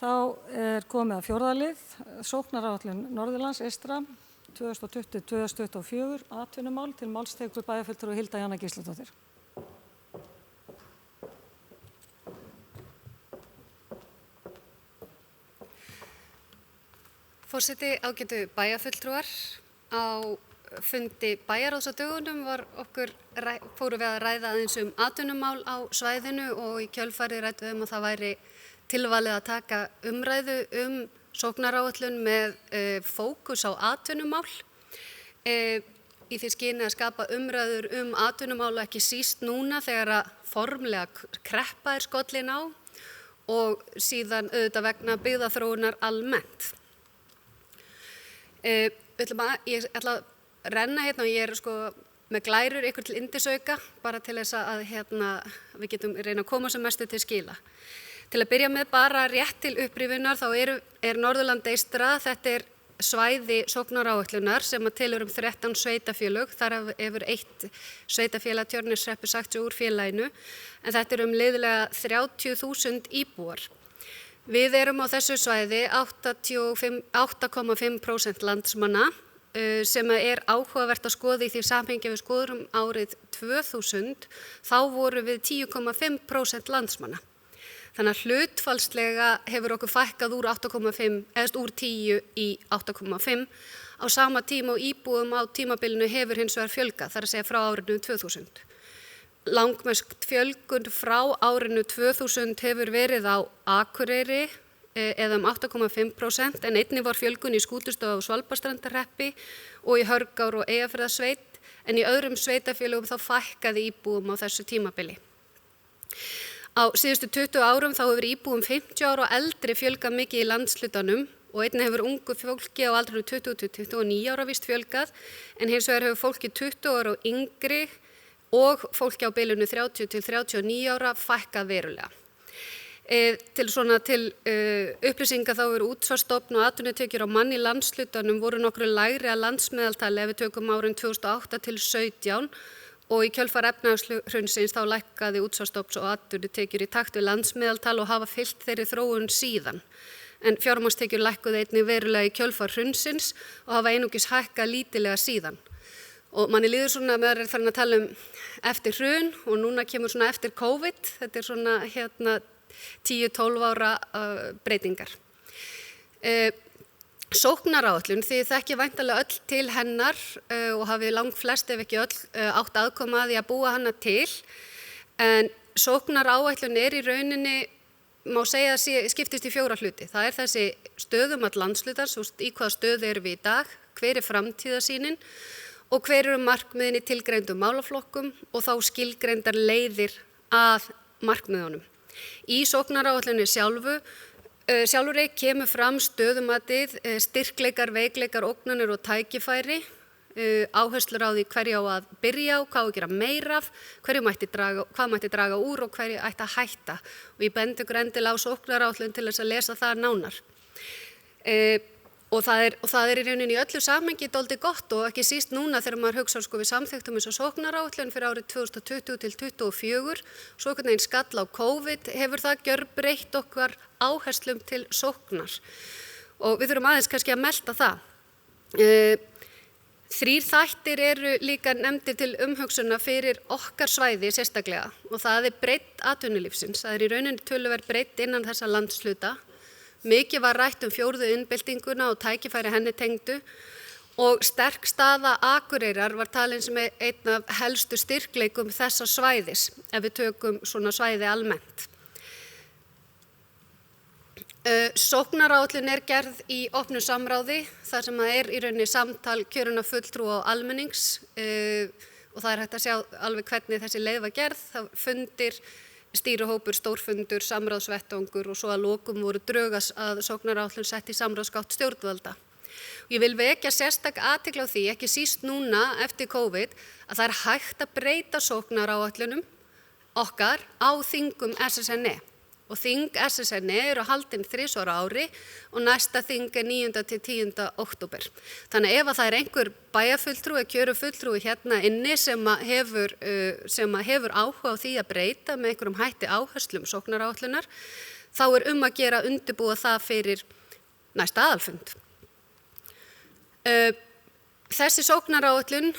Þá komið að fjórða lið, sóknaráætlun Norðurlands eystra 2020-2024, atvinnumál, til máls tekur bæjarfulltrúi Hilda Jana Gísladóttir. Forseti, ágætu bæjarfulltrúar, á fundi bæjarráðs á dögunum fórum við að ræða aðeins atvinnumál á svæðinu og í kjölfarið ræddum við að það væri tilvalið að taka umræðu sóknaráætlun með fókus á atvinnumál í því skyni að skapa umræður atvinnumál og ekki síst núna þegar að formlega kreppa skollin á og síðan auðvitað vegna byggðaþróunar almennt. Ég ætla að renna hérna og ég með glærur ykkur til yndisauka bara til þess að við getum reyna að koma sem mestu til skila. Til að byrja með bara rétt til upprýfunar þá er Norðurland eystra, þetta er svæði sóknaráætlunar sem að telur 13 sveitafélög, þar hefur eitt sveitafélag Tjörneshreppur sagt sig úr félaginu, en þetta er liðlega 30.000 íbúar. Við erum á þessu svæði 8,5% landsmanna sem er áhugavert að skoða í því samhengi við skoðum árið 2000, þá voru við 10,5% landsmanna. Þannig að hlutfallslega hefur okkur fækkað úr 8,5 eða úr 10 í 8,5 á sama tíma og íbúum á tímabilinu hefur hins vegar fjölgað, þar að segja frá árinu 2000. Langmest fjölgun frá árinu 2000 hefur verið á Akureyri eða 8,5% en einnig var fjölgun í Skútustaða og Svalbarðsstrandarhreppi og í Hörgár og Eyjafjarðarsveit, en í öðrum sveitafélögum þá fækkaði íbúum á þessu tímabili. Á síðustu 20 árum þá hefur íbúum 50 ára og eldri fjölgað mikið í landshlutanum og einnig hefur ungu fólki á aldrinum 20-29 ára víst fjölgað, en hins vegar hefur fólki 20 ára og yngri og fólki á bilinu 30-39 ára fækkað verulega. Til upplýsinga þá eru útsvarsstofn og atvinnutekjur á mann í landshlutanum voru nokkru lægri að landsmeðaltali ef við tökum árin 2008 til 17 og í kjölfar efnahagshrunsins þá lækkaði útsvarsstofns og atvinnutekjur í takt við landsmeðaltal og hafa fylgt þeirri þróun síðan. En fjármagnstekjur lækkuðu einnig verulega í kjölfar hrunsins og hafa einungis hækkað lítillega síðan. Og manni líður svona að maður farin að tala eftir hrun og núna kemur svona eftir COVID, þetta er svona 10-12 ára breytingar. Sóknaráætlun, þið þekkið væntanlega öll til hennar og hafið langflest ef ekki öll átt aðkoma að því að búa hana til, en sóknaráætlun í rauninni, má segja að skiptist í 4 hluti. Það er þessi stöðumat landshlutans, í hvaða stöðu erum við í dag, hver er framtíðarsýnin og hver eru markmiðin í tilgreindum málaflokkum og þá skilgreindar leiðir að markmiðunum. Í sóknaráætlunni sjálfri kemur fram stöðumatið, styrkleikar, veikleikar, ógnanir og tækifæri, áherslur á því hverju á að byrja á, hvað á að gera meira af, hvað mætti draga úr og hverju ætti að hætta. Og ég bendi ykkur endilega á sóknaráætlun til þess að lesa það nánar. Og það er í rauninni í öllu samhengi dálítið gott og ekki síst núna þegar maður hugsar við samþykktum eins og sóknaráætlun fyrir árið 2020 til 2024, svo einhvern veginn skall á COVID, hefur það gjörbreytt okkar áherslum til sóknar. Og við þurfum aðeins kannski að melta það. 3 þættir eru líka nefndir til umhugsuna fyrir okkar svæði sérstaklega og það er breidd atvinnulífsins, það er í rauninni töluverð breidd innan þessa landshluta. Mikið var rætt 4. iðnbyltinguna og tækifæri henni tengdu og sterk staða Akureyrar var talin sem einn af helstu styrkleikum þessa svæðis ef við tökum svona svæði almennt. Sóknaráætlun er gerð í opnu samráði þar sem það er í rauninni samtal kjörinna fulltrúa og almennings og það er hægt að sjá alveg hvernig þessi leið var gerð, það fundir, stýrihópur, stórfundur, samráðsvettvangur og svo að lokum voru drög að sóknaráætlun sett í samráðsgátt stjórnvalda. Ég vil vekja sérstaka athygli á því, ekki síst núna eftir COVID, að það er hægt að breyta sóknaráætlunum okkar á þingum SSNE. Og þing SSNE eru haldin 3 ári og næsta þing er 9. til 10. október. Þannig ef það er einhver bæjarfulltrúi, kjörufulltrúi hérna inni sem hefur áhuga á því að breyta með einhverjum hætti áherslum sóknaráætlunar, þá að gera að undirbúa það fyrir næsta aðalfund. Þessi sóknaráætlun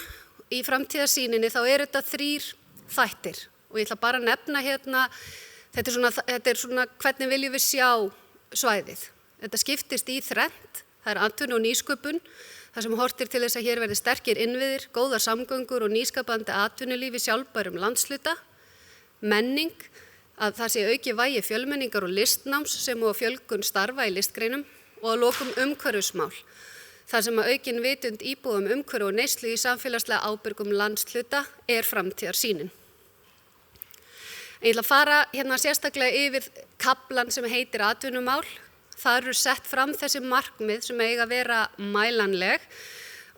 í framtíðarsýninni þá þetta 3 þættir og ég ætla bara að nefna hérna, þetta er svona hvernig viljum við sjá svæðið. Þetta skiptist í 3, það atvinnu og nýsköpun, þar sem horftir til þess að hér verði sterkir innviðir, góðar samgöngur og nýskapandi atvinnulífi sjálfbærum landsluta, menning, að það sé auki vægi fjölmenningar og listnáms sem og fjölgun starfa í listgreinum og að lokum umhverfismál, þar sem að aukin vitund íbúa umhverfi og neyslu í samfélagslega ábyrgum landsluta framtíðarsýnin. Ég ætla að fara hérna sérstaklega yfir kaflan sem heitir atvinnumál. Það eru sett fram þessi markmið sem eiga að vera mælanleg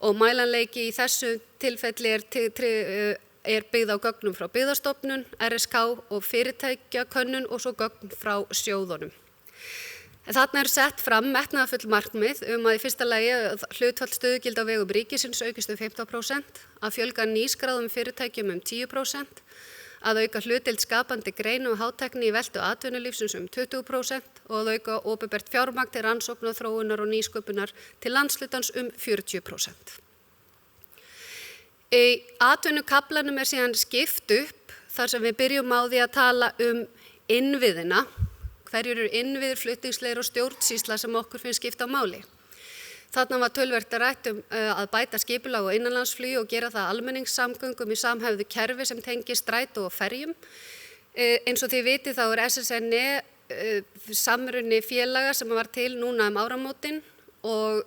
og mælanleiki í þessu tilfelli er byggð á gögnum frá Byggðastofnun, RSK og fyrirtækjakönnun og svo gögn frá sjóðunum. Þarna sett fram metnaðarfull markmið að í fyrsta lagi hlutfall stöðugilda á vegum ríkisins aukist 15%, að fjölga nýskráðum fyrirtækjum 10%, að auka hlutdeild skapandi greina og hátækni í veltu atvinnulífsins 20% og að auka opinbert fjármagn til rannsókna, þróunar og nýsköpunar til landshlutans 40%. Í atvinnukaflanum síðan skipt upp þar sem við byrjum á því að tala innviðina, hverjir eru innviðir, flutningsleiðir og stjórnsýsla sem okkur finnst skipta máli. Þarna var töluvert rætt að bæta skipulag og innanlandsflugi og gera það almenningssamgöngum í samhæfðu kerfi sem tengir strætó og ferjum. Eins og þið vitið þá SSNE samruni félaga sem var til núna áramótin og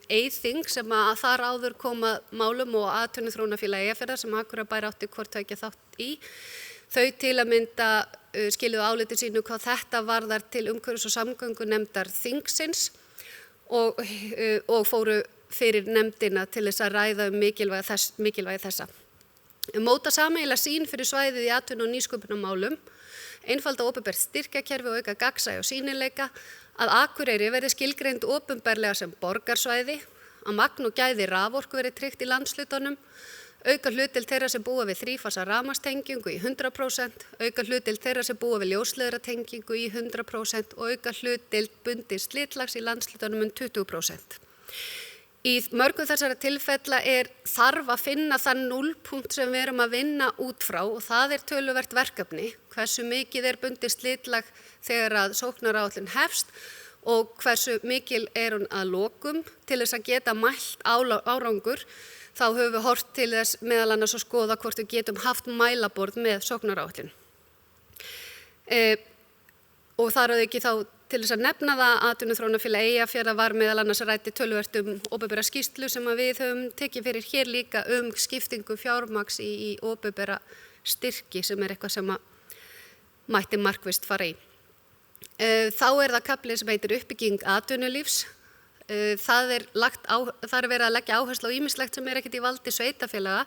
Eyþing sem að þar áður koma málum og atvinnuþróunarfélag Eyjafjarðar sem Akureyrarbær átti hvort tveggja þátt í. Þau til að mynda skiluðu áliti sínu hvað þetta varðar til umhverfis- og samgöngunefndar þingsins og fóru fyrir nefndina til þess að ræða mikilvægi þessa. Móta sameiginlega sýn fyrir svæðið í atvinnu- og nýsköpunarmálum, einfalda opinbert styrkjakerfi og auka gagnsæi og sýnileika, að Akureyri verði skilgreind opinberlega sem borgarsvæði, að magn og gæði raforku verði tryggt í landshlutunum, auka hlutdeild þeirra sem búa við þrífasa rafmagnstengingu í 100%, auka hlutdeild þeirra sem búa við ljósleiðaratengingu í 100% og auka hlutdeild bundins slitlags í landshlutunum 20%. Í mörgum þessara tilfella þarf að finna þann núllpunkt sem við erum að vinna út frá og það töluvert verkefni, hversu mikið bundið slitlag þegar að sóknaráætlun hefst og hversu mikil hún að lokum til þess að geta mælt árangur. Þá höfum við horft til þess meðal annars að skoða hvort við getum haft mælaborð með sóknaráætlun. Og þar að ekki þá til þess að nefna það að Atvinnuþróunarfélag Eyjafjarðar var meðal annars ræddi töluvert opinbera skýrslu sem að við höfum tekið fyrir hér líka skiptingu fjármagns í opinbera styrki sem eitthvað sem að mætti markvisst fara í. Þá það kafli sem heitir uppbygging atvinnulífs. Það verið að leggja áherslu á ýmislegt sem ekkert í valdi sveitarfélaga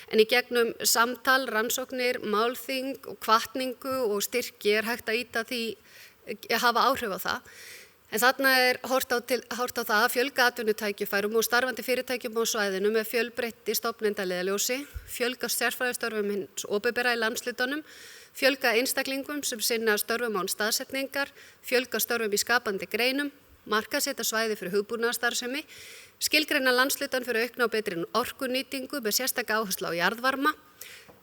en í gegnum samtal, rannsóknir, málþing og hvatningu og styrki hægt að ýta því hafa áhrif á það. En þarna horft á það að fjölga atvinnutækifærum og starfandi fyrirtækjum á svæðinu með fjölbreytti stofnendaleiðarljósi, fjölga sérfræðistörfum hins opinbera í landshlutunum, fjölga einstaklingum sem sinna störfum án staðsetningar, fjölga störfum í skapandi greinum, markaðssetja svæði fyrir hugbúnaðarstarfsemi, skilgreina landshlutan fyrir aukna og betri orkunýtingu með sérstaka áherslu á jarðvarma,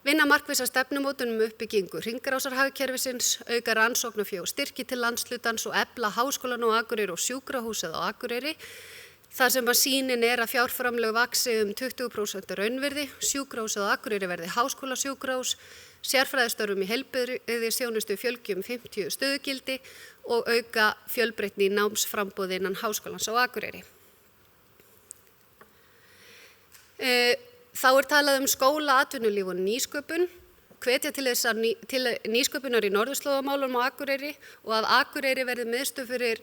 vinna markvissa stefnumótun uppbyggingu hringrásarhagkerfisins, auka rannsóknarfé og styrki til landshlutans og efla háskólan á Akureyri og sjúkrahúsið á Akureyri. Það sem að sýnin að fjárframlög vaxi 20% raunvirði, sjúkrahúsið á Akureyri verði háskólasjúkrahús, sérfræðistörfum í heilbrigðisþjónustu fjölgi 50 stöðugildi og auka fjölbreytni í námsframboði innan háskólans á Akureyri. Þá talað skóla, atvinnulíf og nýsköpun, hvetja til nýsköpunar í norðurslóðamálum á Akureyri og að Akureyri verði miðstöð fyrir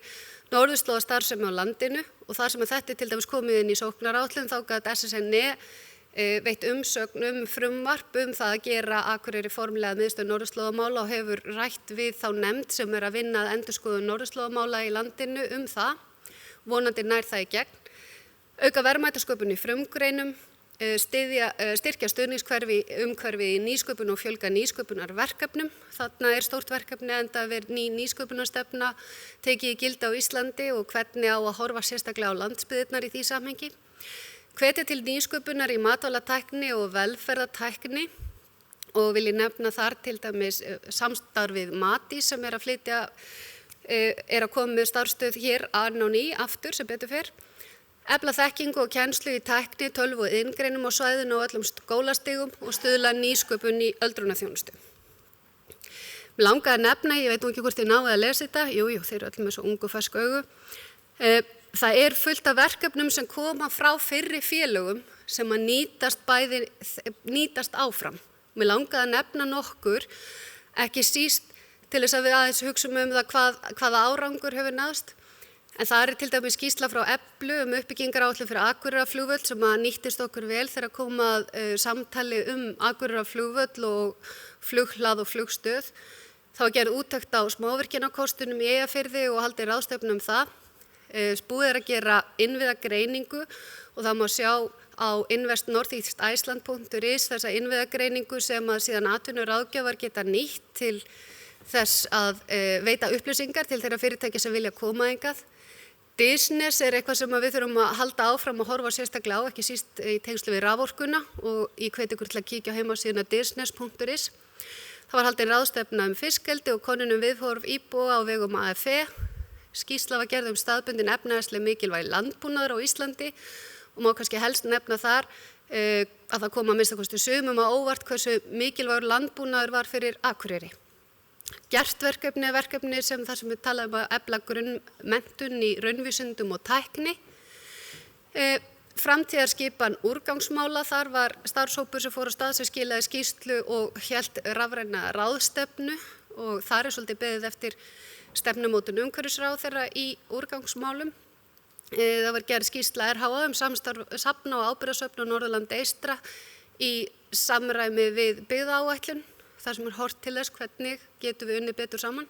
norðurslóðastarfsemi á landinu og þar sem þetta til dæmis komið inn í sóknaráætlun þá gat SSNE veitt umsögn frumvarp það að gera Akureyri formlega miðstöð norðurslóðamála og hefur rætt við þá nefnd sem að vinna að endurskoðun norðurslóðamála í landinu það, vonandi nær það í gegn. Auka verðmætasköpun í frumgreinum, styrkja umhverfi í nýsköpun og fjölga nýsköpunarverkefnum. Þarna stórt verkefni enda verið ný nýsköpunarstefna tekið í gildi á Íslandi og hvernig á að horfa sérstaklega á landsbyggðirnar í því samhengi. Hvetja til nýsköpunar í matvælatækni og velferðatækni og vil ég nefna þar til dæmis samstarfið Matís sem að koma með starfsstöð hér á ný aftur sem betur fer. Efla þekkingu og kennslu í tækni, tölvu og iðngreinum á svæðinu og öllum skólastigum og stuðla nýsköpun í öldrunarþjónustu. Mér langaði að nefna, ég veit nú ekki hvort þið náðu að lesa þetta, jú, þeir eru öllum með svo ungu fersk augu. Það fullt af verkefnum sem koma frá fyrri félögum sem að nýtast áfram. Mér langaði að nefna nokkur, ekki síst til þess að við aðeins hugsum það hvaða árangur hefur náðst. En það til dæmis skýrsla frá Eflu uppbyggingaráætlun fyrir Akureyrarflugvöll sem að nýttist okkur vel þegar kom að samtali Akureyrarflugvöll og flughlað og flugstöð. Það var gerð úttekt á smávirkjanakostunum í Eyjafirði og haldið ráðstefnu það. Búið að gera innviðagreiningu og það má sjá á investnortheasticeland.is þessa innviðagreiningu sem að síðan atvinnuráðgjafar geta nýtt til þess að veita upplýsingar til þeirra fyrirtækja sem vilja koma hingað. Business eitthvað sem við þurfum að halda áfram og horfa sérstaklega á, ekki síst í tengslu við raforkuna og ég hvet ykkur til að kíkja á heimasíðuna business.is. Það var haldin ráðstefna fiskeldi og könnun viðhorf íbúa á vegum AFE. Skýrsla var gerð staðbundin efnahagsleg mikilvægi landbúnaður á Íslandi og má kannski helst nefna þar að það kom að minnsta kosti sumum á óvart hversu mikilvægur landbúnaður var fyrir Akureyri. Gert verkefni sem þar sem við talaðum að efla grunnmenntun í raunvísindum og tækni. Framtíðarskipan úrgangsmála, þar var starfshópur sem fór á stað sem skilaði skýrslu og hélt rafræna ráðstefnu og þar svolítið beðið eftir stefnumótun umhverfisráðherra í úrgangsmálum. Það var gerð skýrsla RHA samstarf safna og ábyrgðasöfn á Norðurlandi eystra í samræmi við byggðaáætlun. Það sem horft til þess hvernig getum við unnið betur saman.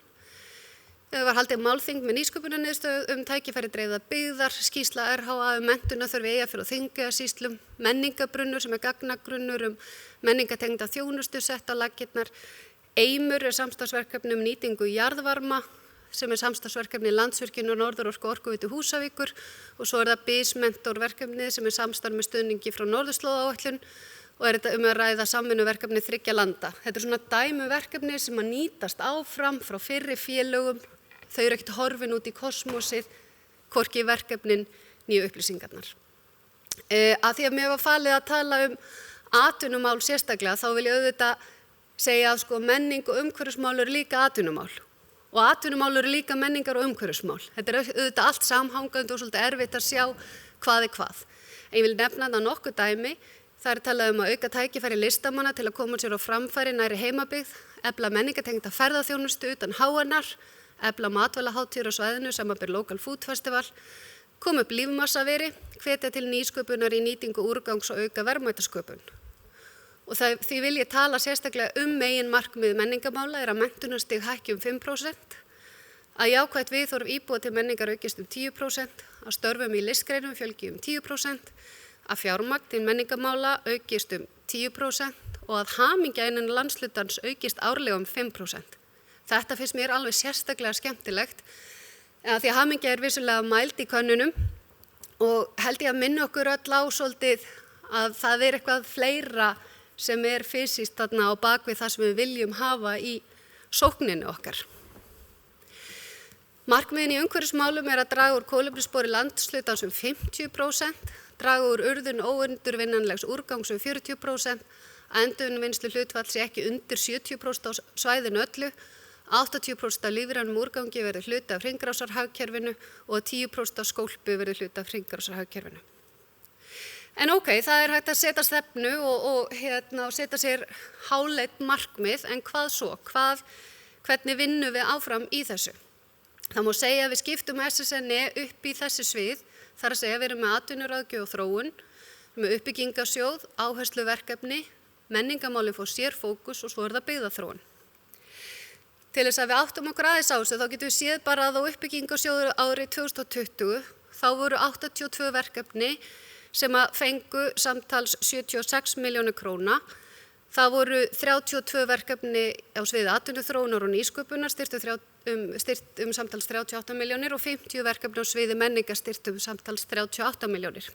Það var haldið málþing með nýsköpunarniðurstöðu tækifæri dreifða byggðar, skýrsla RHA menntunarþörf í Eyjafirði og Þingeyjarsýslum, menningabrunnur sem gagnagrunnur menningatengda þjónustu sett á laggirnar. Eimur samstarfsverkefni nýtingu jarðvarma sem samstarfsverkefni Landsvirkjunar og Norðurorku og Orkuveitu Húsavíkur og svo það BIS-mentor verkefni sem samstarf með stuðningi frá Norðurslóðaáætlun og þetta að ræða samvinnuverkefni 3 landa. Þetta svona dæmuverkefni sem að nýtast áfram frá fyrri félögum. Þau eru ekkert horfin út í kosmosið, hvorki verkefnin nýju upplýsingarnar. Að því að mér var falið að tala atvinnumál sérstaklega, þá vil ég auðvitað segja að menning og umhverfismál eru líka atvinnumál. Og atvinnumál eru líka menningar og umhverfismál. Þetta auðvitað allt samhangandi og svolítið erfitt að sjá hvað hvað. En ég vil nefna það nokkuð dæmi. Það talað að auka tækifæri listamanna til að koma sér á framfæri næri heimabyggð, efla menningatengda ferðaþjónustu utan háannar, efla matvælahátíðir á svæðinu samanber Local Food Festival, koma upp lífmassaveri, hvetja til nýsköpunar í nýtingu úrgangs og auka verðmætasköpun. Og því vil ég tala sérstaklega meginmarkmið menningamála að menntunarstig hækki 5%, að jákvætt viðhorf íbúa til menningar aukist 10%, að störfum í listgreinum fjölgi 10%, að fjármagn til menningamála aukist 10% og að hamingja innan landshlutans aukist árlega 5%. Þetta finnst mér alveg sérstaklega skemmtilegt því að hamingja vissulega mæld í könnunum og held ég að minna okkur öll á svolítið að það eitthvað fleira sem fysiskt þarna á bakvið það sem við viljum hafa í sókninni okkar. Markmiðin í umhverfismálum að draga úr kolefnisspori landshlutans 50%, draga úr urðun óendurvinnanlegs úrgangs 40%, að endurvinnslu hlutfall sé ekki undir 70% á svæðinu öllu, 80% af lífrænum úrgangi verði hluti af hringrásarhagkerfinu og 10% af skólpi verði hluti af hringrásarhagkerfinu. En það hægt að setja stefnu og setja sér háleit markmið, en hvað svo? Hvernig vinnum við áfram í þessu? Það má segja að við skiptum SSN upp í þessi svið, þar að segja við erum með atvinnuráðgjöf og þróun, með uppbyggingarsjóð, áhersluverkefni, menningamálin fór sér fókus og svo það byggðaþróun. Til þess að við áttum okkur aðeins á þessu, þá getum við séð bara að á uppbyggingarsjóður árið 2020, þá voru 82 verkefni sem að fengu samtals 76 milljónir króna. Það voru 32 verkefni á sviði atvinnuþróunar og nýsköpunar styrt samtals 38 milljónir og 50 verkefni á sviði menningar styrt samtals 38 milljónir.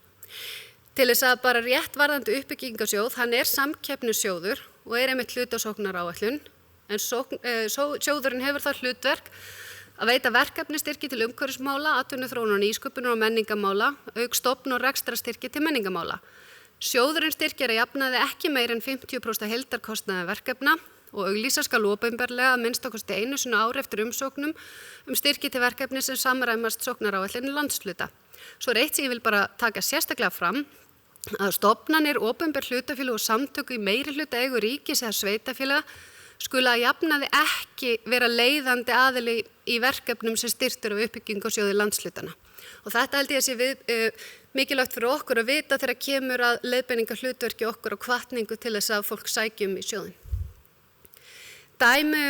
Til þess að bara rétt varðandi uppbyggingarsjóð, hann samkeppnissjóður og einmitt hluti á sóknaráætlun, en sjóðurinn hefur það hlutverk að veita verkefnistyrki til umhverfismála, atvinnuþróunar og nýsköpunar og menningarmála, auk stofn- og rekstrarstyrki til menningarmála. Sjóðurinn styrkir að jafnaði ekki meir en 50% heildarkostnaði verkefna og auglýsa skal opinberlega að minnstakosti einu sinni ári eftir umsóknum styrki til verkefni sem samræmast sóknaráætlun landshluta. Svo eitt sem ég vil bara taka sérstaklega fram að stofnanir, opinber hlutafélög og samtök í meirihluta eigu ríkis eða sveitarfélaga skulu að jafnaði ekki vera leiðandi aðili í verkefnum sem styrktur af uppbyggingarsjóði landshlutana. Og þetta held ég að sé mikilvægt fyrir okkur að vita þegar kemur að leiðbeiningar hlutverki okkur og hvatningu til þess að fólk sækjum í sjóðin. Dæmi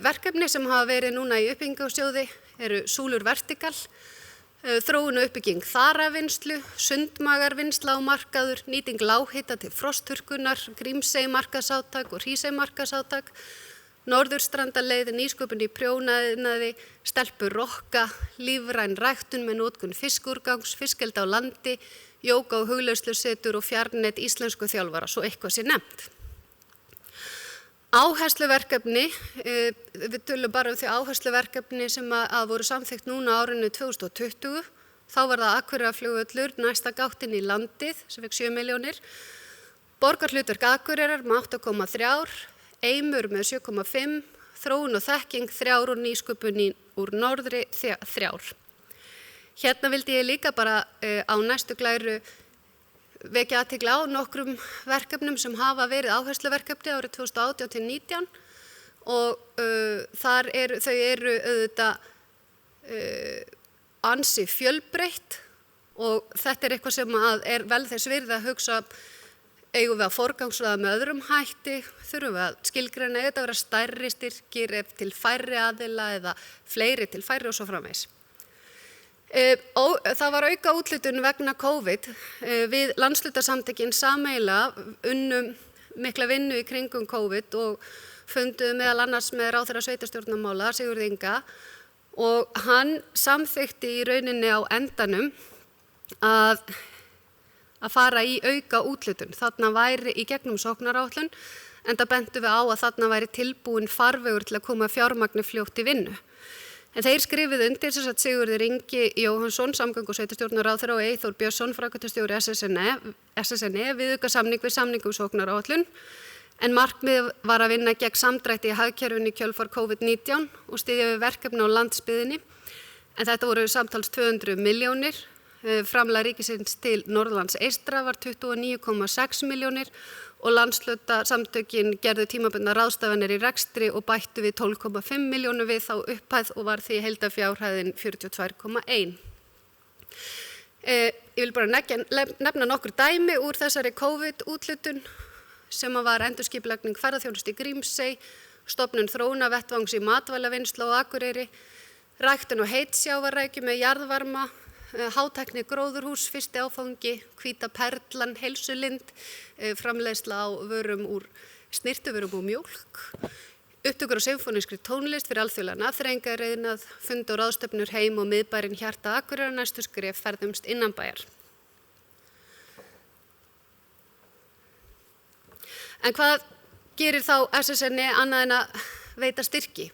verkefni sem hafa verið núna í uppbyggingarsjóði eru Súlur Vertikal, þróun og uppbygging þaravinnslu, sundmagarvinnsla á markaður, nýting lághita til frostþurrkunar, Grímsey markaðsátak og Hrísey markaðsátak, Norðurstrandarleið, nýsköpun í prjónaiðnaði, stelpur rokka, lífræn ræktun með notkun fiskúrgangs, fiskeldi á landi, jóga og hugleiðslusetur og fjarnet íslensku þjálfara, svo eitthvað sé nefnt. Áhersluverkefni, við tölum bara þau áhersluverkefni sem að voru samþykkt núna árinu 2020, þá var það Akureyrarflugvöllur, næsta gáttin í landið sem fekk 7 milljónir, borgarhlutverk Akureyrar með 8,3, Eimur með 7,5, þróun og þekking 3 og nýsköpun úr norðri 3. Hérna vildi ég líka bara á næstu glæru vekja athygli á nokkrum verkefnum sem hafa verið áhersluverkefni árið 2018-19 og þau eru auðvitað ansi fjölbreytt og þetta er eitthvað sem er vel þess virði að hugsa. Eigum við að forgangsraða með öðrum hætti, þurfum við að skilgreina þetta að vera stærri styrkir ef til færri aðila eða fleiri til færri og svo framvegis. Það var auka úthlutun vegna COVID. Við landshlutasamtökin sameiginlega unnum mikla vinnu í kringum COVID og funduðum meðal annars með ráðherra sveitarstjórnarmála Sigurð Inga og hann samþykkti í rauninni á endanum að fara í auka úthlutun. Þarna væri í gegnum sóknaráætlun, enda bentum við á að þarna væri tilbúin farvegur til að koma fjármagni fljótt í vinnu. En þeir skrifuðu undir sem sagt Sigurður Ingi Jóhannsson, samgöngu- og sveitarstjórnarráðherra og Eyþór Björnsson, framkvæmdastjóri SSNE viðaukasamning við samning sóknaráætlun, en markmið var að vinna gegn samdrætti í hagkerfinu í kjölfar COVID-19 og styðja við verkefni á landsbyggðinni. En þetta voru samtals 200 milljónir. Framlag ríkisins til Norðurlands eystra var 29,6 milljónir og landshluta-samtökin gerðu tímabundnar ráðstafanir í rekstri og bættu við 12,5 milljónir við þá upphæð og var því heildarfjárhæðin 42,1. Ég vil bara nefna nokkur dæmi úr þessari COVID-úthlutun sem var endurskipulagning ferðaþjónustu í Grímsey, stofnun þróunarvettvangs í matvælavinnslu á Akureyri, ræktun og heitsjávarrækju með jarðvarma, hátækni gróðurhús, fyrsti áfangi, hvíta perlan, heilsulind, framleiðsla á vörum úr snyrtivörum og mjólk, upptökur á symfónískri tónlist fyrir alþjóðlega afþreyingariðnað, fund og ráðstöfnur heim og miðbærin hjarta Akureyrar, næstu skref ferðumst innanbæjar. En hvað gerir þá SSNE annað en að veita styrki?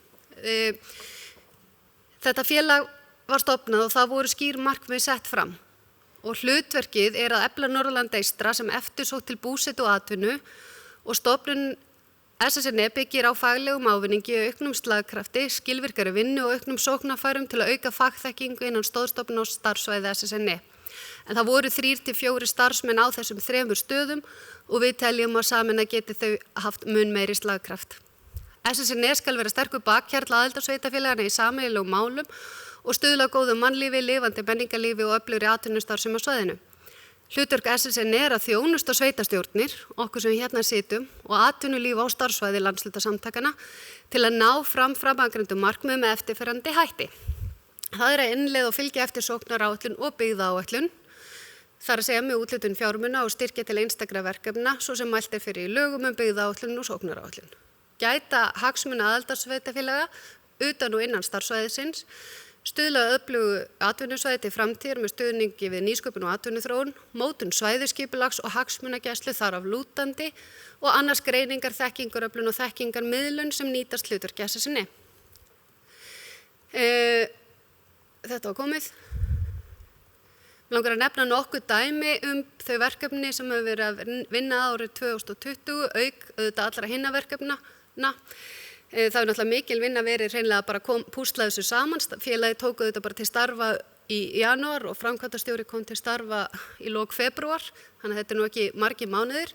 Þetta félag var stofnað og það voru skýr markmið sett fram og hlutverkið er að efla Norðurland eystra sem eftirsótt til búsetu og atvinnu og stofnun SSNE byggir á faglegum ávinningi, auknum slagkrafti, skilvirkari vinnu og auknum sóknarfærum til að auka fagþekkingu innan stóðstofnun og starfsvæði SSNE. En það voru 3 til 4 starfsmenn á þessum 3 stöðum og við teljum að sameina geti þau haft mun meiri slagkraft. SSNE skal vera sterkur bakhjarl aðildarsveitarfélagana í sameiginlegum málum og stuðla að góðu mannlífi, lifandi menningarlífi og öflugri atvinnustarfsemi á svæðinu. Hlutverk SSNE er að þjónusta sveitarstjórnir, okkur sem hérna situm, og atvinnulíf á starfsvæði landshlutasamtakanna til að ná framangreindum markmiðum með eftirfarandi hætti. Það er að innleiða og fylgja eftir sóknaráætlun og byggðaáætlun, þar að segja með úthlutun fjármuna og styrkja til einstakra verkefna, svo sem mælt fyrir í lögum byggðaáætlun og sóknaráætlun. Gæta hagsmuna aðildarsveitarfélaga utan og innan starfsvæðisins, stuðla að öflugu atvinnusvæði til framtíðar með stuðningi við nýsköpun og atvinnuþróun, mótun svæðisskipulags og hagsmunagæslu þar af lútandi og annars greiningar, þekkingaröflun og þekkingarmiðlun sem nýtast hlutverki SSNE. Þetta var komið. Mig langar að nefna nokkuð dæmi þau verkefni sem hefur verið að vinna árið 2020, auk auðvitað allra hinna verkefnana. Það er náttúrulega mikil vinna verið hreinlega bara púsla þessu saman. Félagið tók auðvitað bara til starfa í janúar og framkvæmdastjóri kom til starfa í lok febrúar, þannig að þetta er nú ekki margir mánuðir.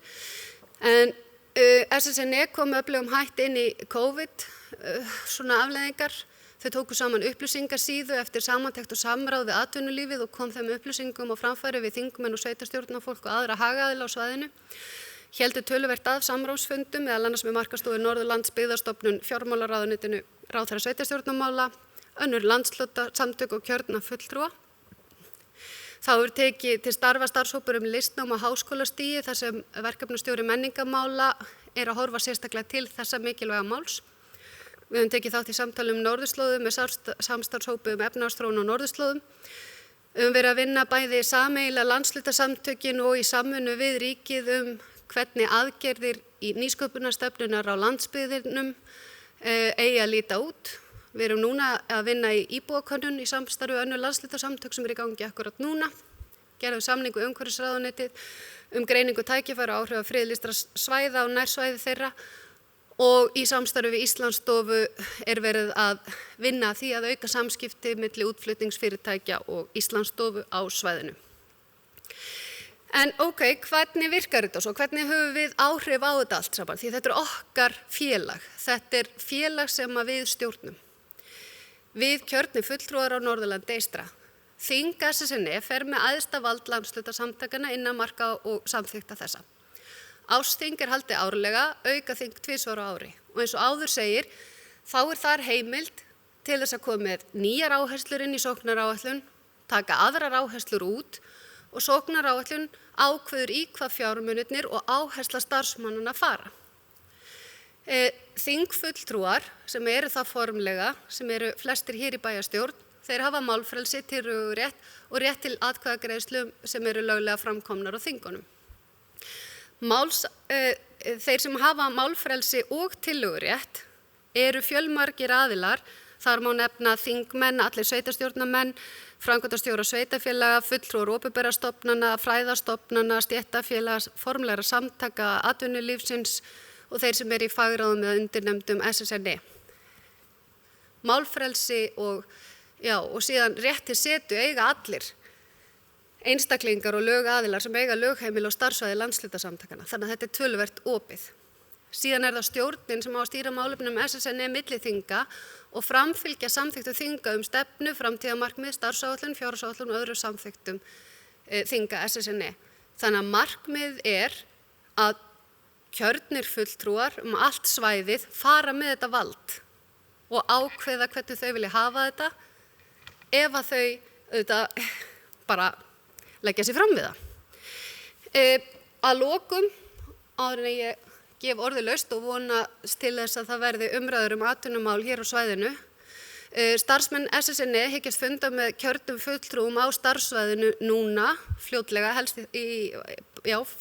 En SSNE kom öflugum hætti inn í COVID, svona afleiðingar. Þau tóku saman upplýsingasíðu eftir samantekt og samráð við atvinnulífið og kom þeim upplýsingum á framfæri við þingmenn og sveitarstjórnarfólk og aðra hagaðila á svæðinu. Héldu töluvert að samráðsfundum, meðal annars með Markaðsstofu Norðurlands, Byggðastofnun, Fjármálaráðuneytinu, ráðherra sveitarstjórnarmála, önnur landshlutasamtök og kjörna fulltrúa. Þá er tekið til starfa starfshópur listnám á háskólastigi þar sem verkefnastjóri menningarmála er að horfa sérstaklega til þessa mikilvæga máls. Við höfum tekið þátt í samtali norðurslóðum með samstarfshópi efnahagsþróun á norðurslóðum. Við höfum verið að vinna bæði sameiginlega landshlutasamtökin og í samvinnu við ríkið hvernig aðgerðir í nýsköpunarstefnunar á landsbyggðinum eigi að líta út. Við erum núna að vinna í íbúakönnun í samstarfi önnur landshlutasamtök sem er í gangi akkurat núna. Gerðum samningu umhverfisráðuneytið greiningu tækifæra og áhrifa friðlýstra svæða og nærsvæði þeirra. Og í samstarfi við Íslandsstofu er verið að vinna að því að auka samskipti milli útflutningsfyrirtækja og Íslandsstofu á svæðinu. En hvernig virkar þetta svo? Hvernig höfum við áhrif á þetta allt saman? Því þetta er okkar félag. Þetta er félag sem við stjórnum. Við kjörnir fulltrúar á Norðurlandi eystra. Þing SSNE fer með æðsta vald landshlutasamtakanna innan marka og samþykkta þessa. Ársþing er haldið árlega, aukaþing 2 á ári og eins og áður segir, þá er þar heimild til þess að koma með nýjar áherslur inn í sóknaráætlun, taka aðrar áherslur út og sóknaráætlun ákveður í hvað fjármunirnir og áhersla starfsmannanna fara. Þingfulltrúar sem eru það formlega, sem eru flestir hér í bæjarstjórn, þeir hafa málfrelsi, tillögurétt og rétt til atkvæðagreiðslu sem eru löglega framkomnar á þingunum. Þeir sem hafa málfrelsi og tillögurétt eru fjölmargir aðilar, þar má nefna þingmenn, allir sveitarstjórnarmenn, framkvæmdastjóra sveitarfélaga, fulltrúar opinberra stofnana, fræðastofnana, stéttarfélaga, formlegra samtaka, atvinnulífsins og þeir sem eru í fagráðum eða undirnefndum SSNE. Málfrelsi og síðan rétt til setu eiga allir einstaklingar og lögaðilar sem eiga lögheimili og starfsvæði landshlutasamtakanna. Þannig að þetta er töluvert opið. Síðan er það stjórnin sem á að stýra málefnum SSNE milli þinga og framfylgja samþykktu þinga stefnu, framtíðamarkmið, starfsáætlun, fjárhagsáætlun og öðru samþykktum þinga SSNE. Þannig að markmið er að kjörnir fulltrúar allt svæðið fara með þetta vald og ákveða hvernig þau vilja hafa þetta ef að þau auðvitað bara leggja sér fram við það. Að lokum, áður en ég gef orðið laust og vonast til þess að það verði umræður atvinnumál hér á svæðinu. Starfsmenn SSNE hyggjast funda með kjörnum fulltrúum á starfsvæðinu núna, fljótlega, helst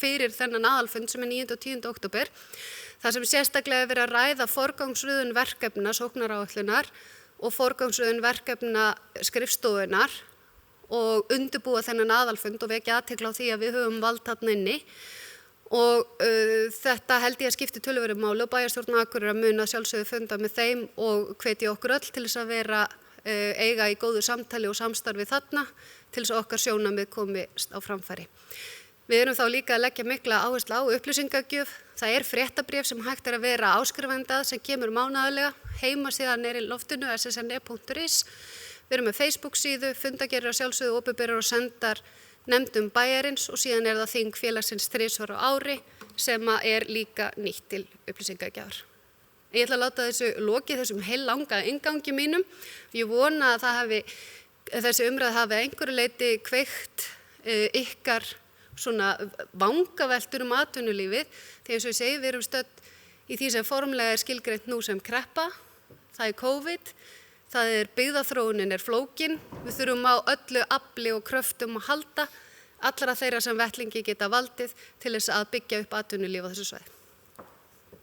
fyrir þennan aðalfund sem er 9. og 10. október. Það sem sérstaklega verið að ræða forgangsröðun verkefna sóknaráætlunar og forgangsröðun verkefna skrifstofunar og undirbúa þennan aðalfund og vekja athygli á því að við höfum vald þarna inni og þetta held ég að skipti töluverðu máli og bæjarstjórn Akureyrar mun að sjálfsögðu funda með þeim og hvetja okkur öll til þess að vera eiga í góðu samtali og samstarfi þarna til þess að okkar sjónarmið komist á framfæri. Við erum þá líka að leggja mikla áherslu á upplýsingagjöf. Það er fréttabréf sem hægt er að vera áskrifandað sem kemur mánaðarlega. Heimasíðan er í loftinu ssne.is. Við erum með Facebook síðu, fundagerðir að sjálfsögðu opinberar og sendar nefndum bæjarins og síðan er það þing félagsins 3 á ári sem er líka nýtt til upplýsingagjafar. Ég ætla að láta þessu lokið þessum heillanga inngangi mínum. Ég vona að þessi umræða hafi einhverju leyti kveikt ykkar svona vangaveltur atvinnulífið, því eins og ég segi, við erum stödd í því sem formlega skilgreint nú sem kreppa, það COVID, það byggðaþróunin flókin, við þurfum á öllu afli og kröftum að halda, allra þeirra sem vettlingi geta valdið til þess að byggja upp atvinnulíf á þessu svæði.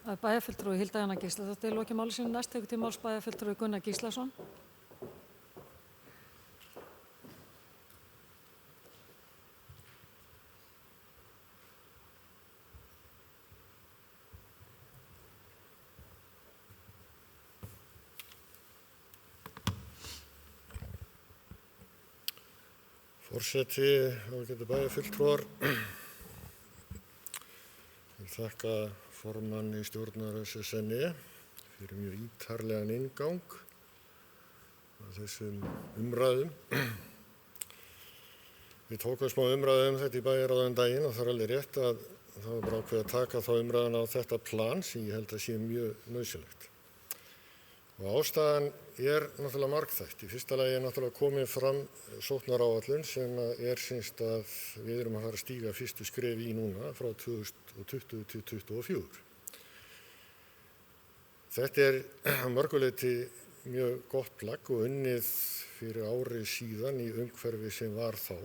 Það bæjarfulltrúi Hilda Jana Gísladóttir í loki máli sínu. Næst tekur til máls bæjarfulltrúi Gunnar Gíslason. Forseti, ágætu bæjarfulltrúar, ég þakka formanni stjórnar SSNE fyrir mjög ítarlegan inngang að þessum umræðum. Við tókum smá umræðu þetta í bæjarráði daginn og það alveg rétt að það var bara ákveðið að taka þá umræðuna á þetta plan sem ég held að sé mjög nauðsynlegt. Og ástæðan náttúrulega margþætt. Í fyrsta lagi náttúrulega komið fram sóknaráætlun sem sýnst að við erum að fara að stíga fyrstu skref í núna frá 2020 til 2024. Þetta að mörgu leyti mjög gott plagg og unnið fyrir ári síðan í umhverfi sem var þá.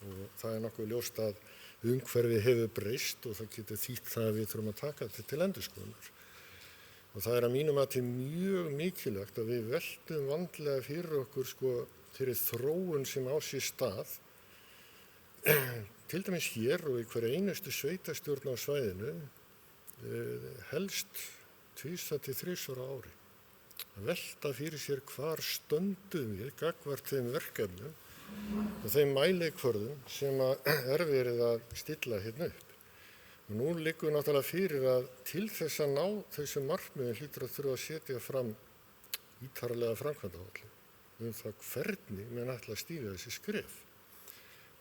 Og það nokkuð ljóst að umhverfi hefur breyst og það getur þýtt það að við þurfum að taka þetta til endurskoðunar. Og það að mínum mati mjög mikilvægt að við veltum vandlega fyrir okkur þeirri þróun sem á sér stað. Til dæmis hér og í hverju einustu sveitarstjórn á svæðinu helst 2 til 3 ára á ári. Að velta fyrir sér hvar stöndum við gagnvart þeim verkefnum og þeim mælikvörðum sem verið að stilla hérna upp. Og nú liggur náttúrulega fyrir að til þess að ná þessum markmiðum hlýtur að þurfa að setja fram ítarlega framkvæmdaáætlun það hvernig menn ætla að stíga þessi skref.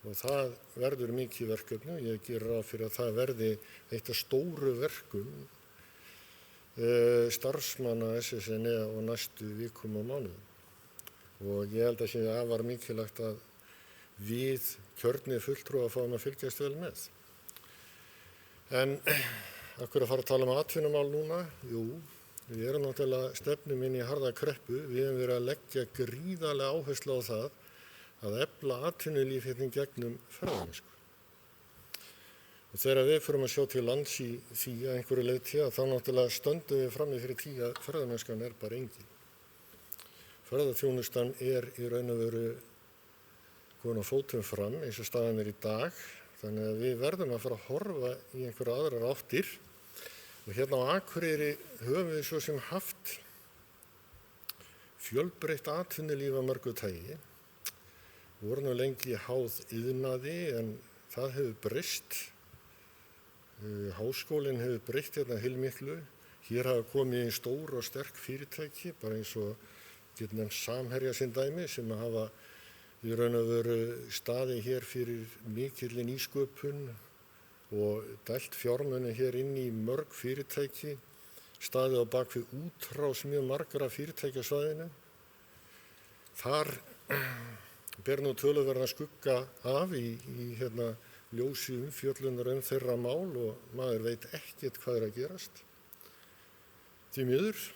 Og það verður mikið verkefni og ég geri ráð fyrir að það verði eitt af stóru verkum starfsmanna SSNE á næstu vikum og mánuðum. Og ég held að sé afar mikilvægt að við kjörnir fulltrúar fáum að fylgjast vel með. En af hverju að fara að tala atvinnumál núna? Jú, við erum náttúrulega stefnum inn í harða kreppu. Við hefum verið að leggja gríðarlega áherslu á það að efla atvinnulíf hérna gegnum ferðamennsku. Og þegar við förum að sjá til lands í því að einhverju leyti þá náttúrulega stöndum við frammi fyrir því að ferðamennskan bara engin. Ferðaþjónustan í raun og veru komin á fótum fram eins og staðan í dag. Þannig að við verðum að fara að horfa í einhverja aðrar áttir og hérna á Akureyri höfum við svo sem haft fjölbreytt atvinnulíf af mörgu tagi. Við vorum nú lengi háð iðnaði en það hefur breyst. Háskólinn hefur breytt hérna heilmiklu. Hér hafa komið inn stór og sterk fyrirtæki, bara eins og getum nefnt Samherja sem dæmi sem hafa í raun og veru staði hér fyrir mikilli nýsköpun og dælt fjármuni hér inn í mörg fyrirtæki, staði á bakvið útrás mjög margra fyrirtækja á svæðinu. Þar ber nú töluverðan skugga af í ljósi umfjöllunar þeirra mál og maður veit ekkert hvað að gerast. Því miður.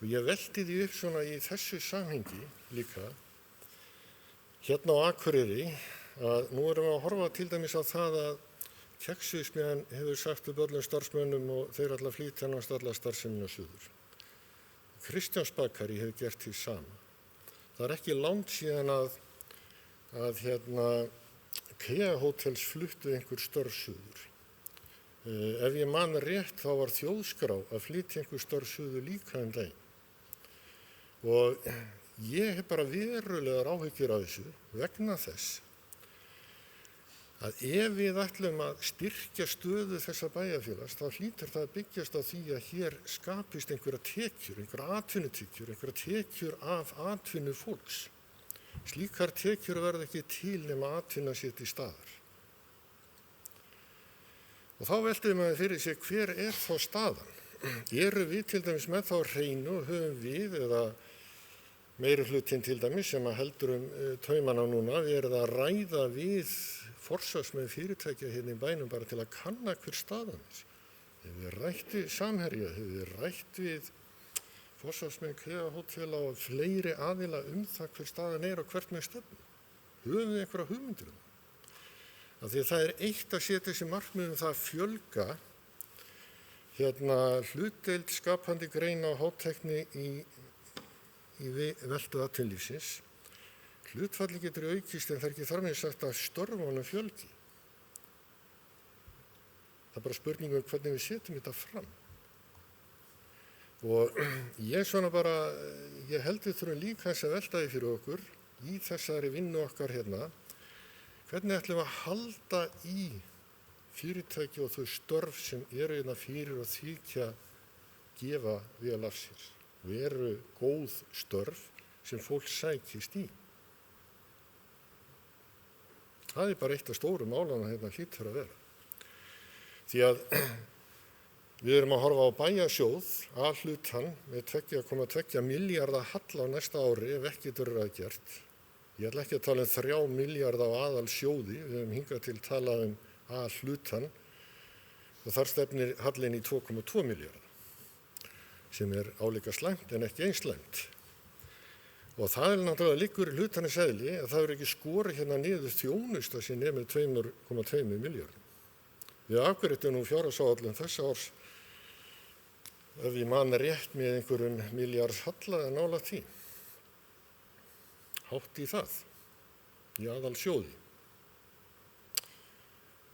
Og ég velti því upp svona í þessu samhengi líka. Hérna á Akureyri að nú erum við að horfa til dæmis á það að Keksverksmiðjan hefur sagt upp öllum starfsmönnum og þeir ætla að flytja nánast alla starfsemina suður. Kristjáns bakari hefur gert því sama. Það ekki langt síðan að Kea Hótels fluttu einhver störf suður. Ef ég man rétt þá var þjóðskrá að flytja einhver störf suður líka daginn. Og ég hef bara verulegar áhyggjur af þessu vegna þess að ef við ætlum að styrkja stöðu þessa bæjarfélags þá hlýtur það að byggjast á því að hér skapist einhverja tekjur, einhverja atvinnutekjur, einhverja tekjur af atvinnu fólks. Slíkar tekjur verða ekki til nema atvinna sé til staðar. Og þá veltum maður fyrir sig hver þá staðan? Eru við til dæmis með þá hreinu og höfum við eða meiri hlutinn til dæmis sem að heldur taumana núna verið að ræða við forsvarsmenn fyrirtækja hérna í bænum bara til að kanna hver staðan er. Hefur við rætt við Samherja, hefur við rætt við forsvarsmenn Hótela og fleiri aðila það hver staðan er og hvert með stefnu. Höfum við einhverja hugmyndir það? Af því að það er eitt að setja þessi markmið það að fjölga hlutdeild skapandi greina og hátækni í veltu atvinnulífsins. Hlutfalli getur aukist en það er ekki þar með sagt að störfunum fjölgi. Það er bara spurning hvernig við setjum þetta fram. Og ég held við þurfum líka þess að velta því fyrir okkur í þessari vinnu okkar hérna. Hvernig ætlum við að halda í fyrirtæki og þau störf sem eru hérna fyrir og þykja gefa vel af sér og eru góð störf sem fólk sækist í. Það er bara eitt af stóru málana hérna hlýtur að vera. Því að við erum að horfa á bæjarsjóð að hlutan með 2,2 milljarða halla á næsta ári ef ekkert verður að gert. Ég ætla ekki að tala 3 milljarða á aðalsjóði, við höfum hingað til talað að hlutan og þar stefnir hallinn í 2,2 milljarða sem er álíka slæmt en ekki eins slæmt. Og það er náttúrulega liggur í hlutarins eðli að það er ekki skorið hérna niður þjónusta sem nemur 2,2 milljörðum. Við afgreiddum nú fjárhagsáætlun þessa árs ef ég man rétt með einhverjum milljarðs halla eða nálægt því. Hátt í það, í aðalsjóði.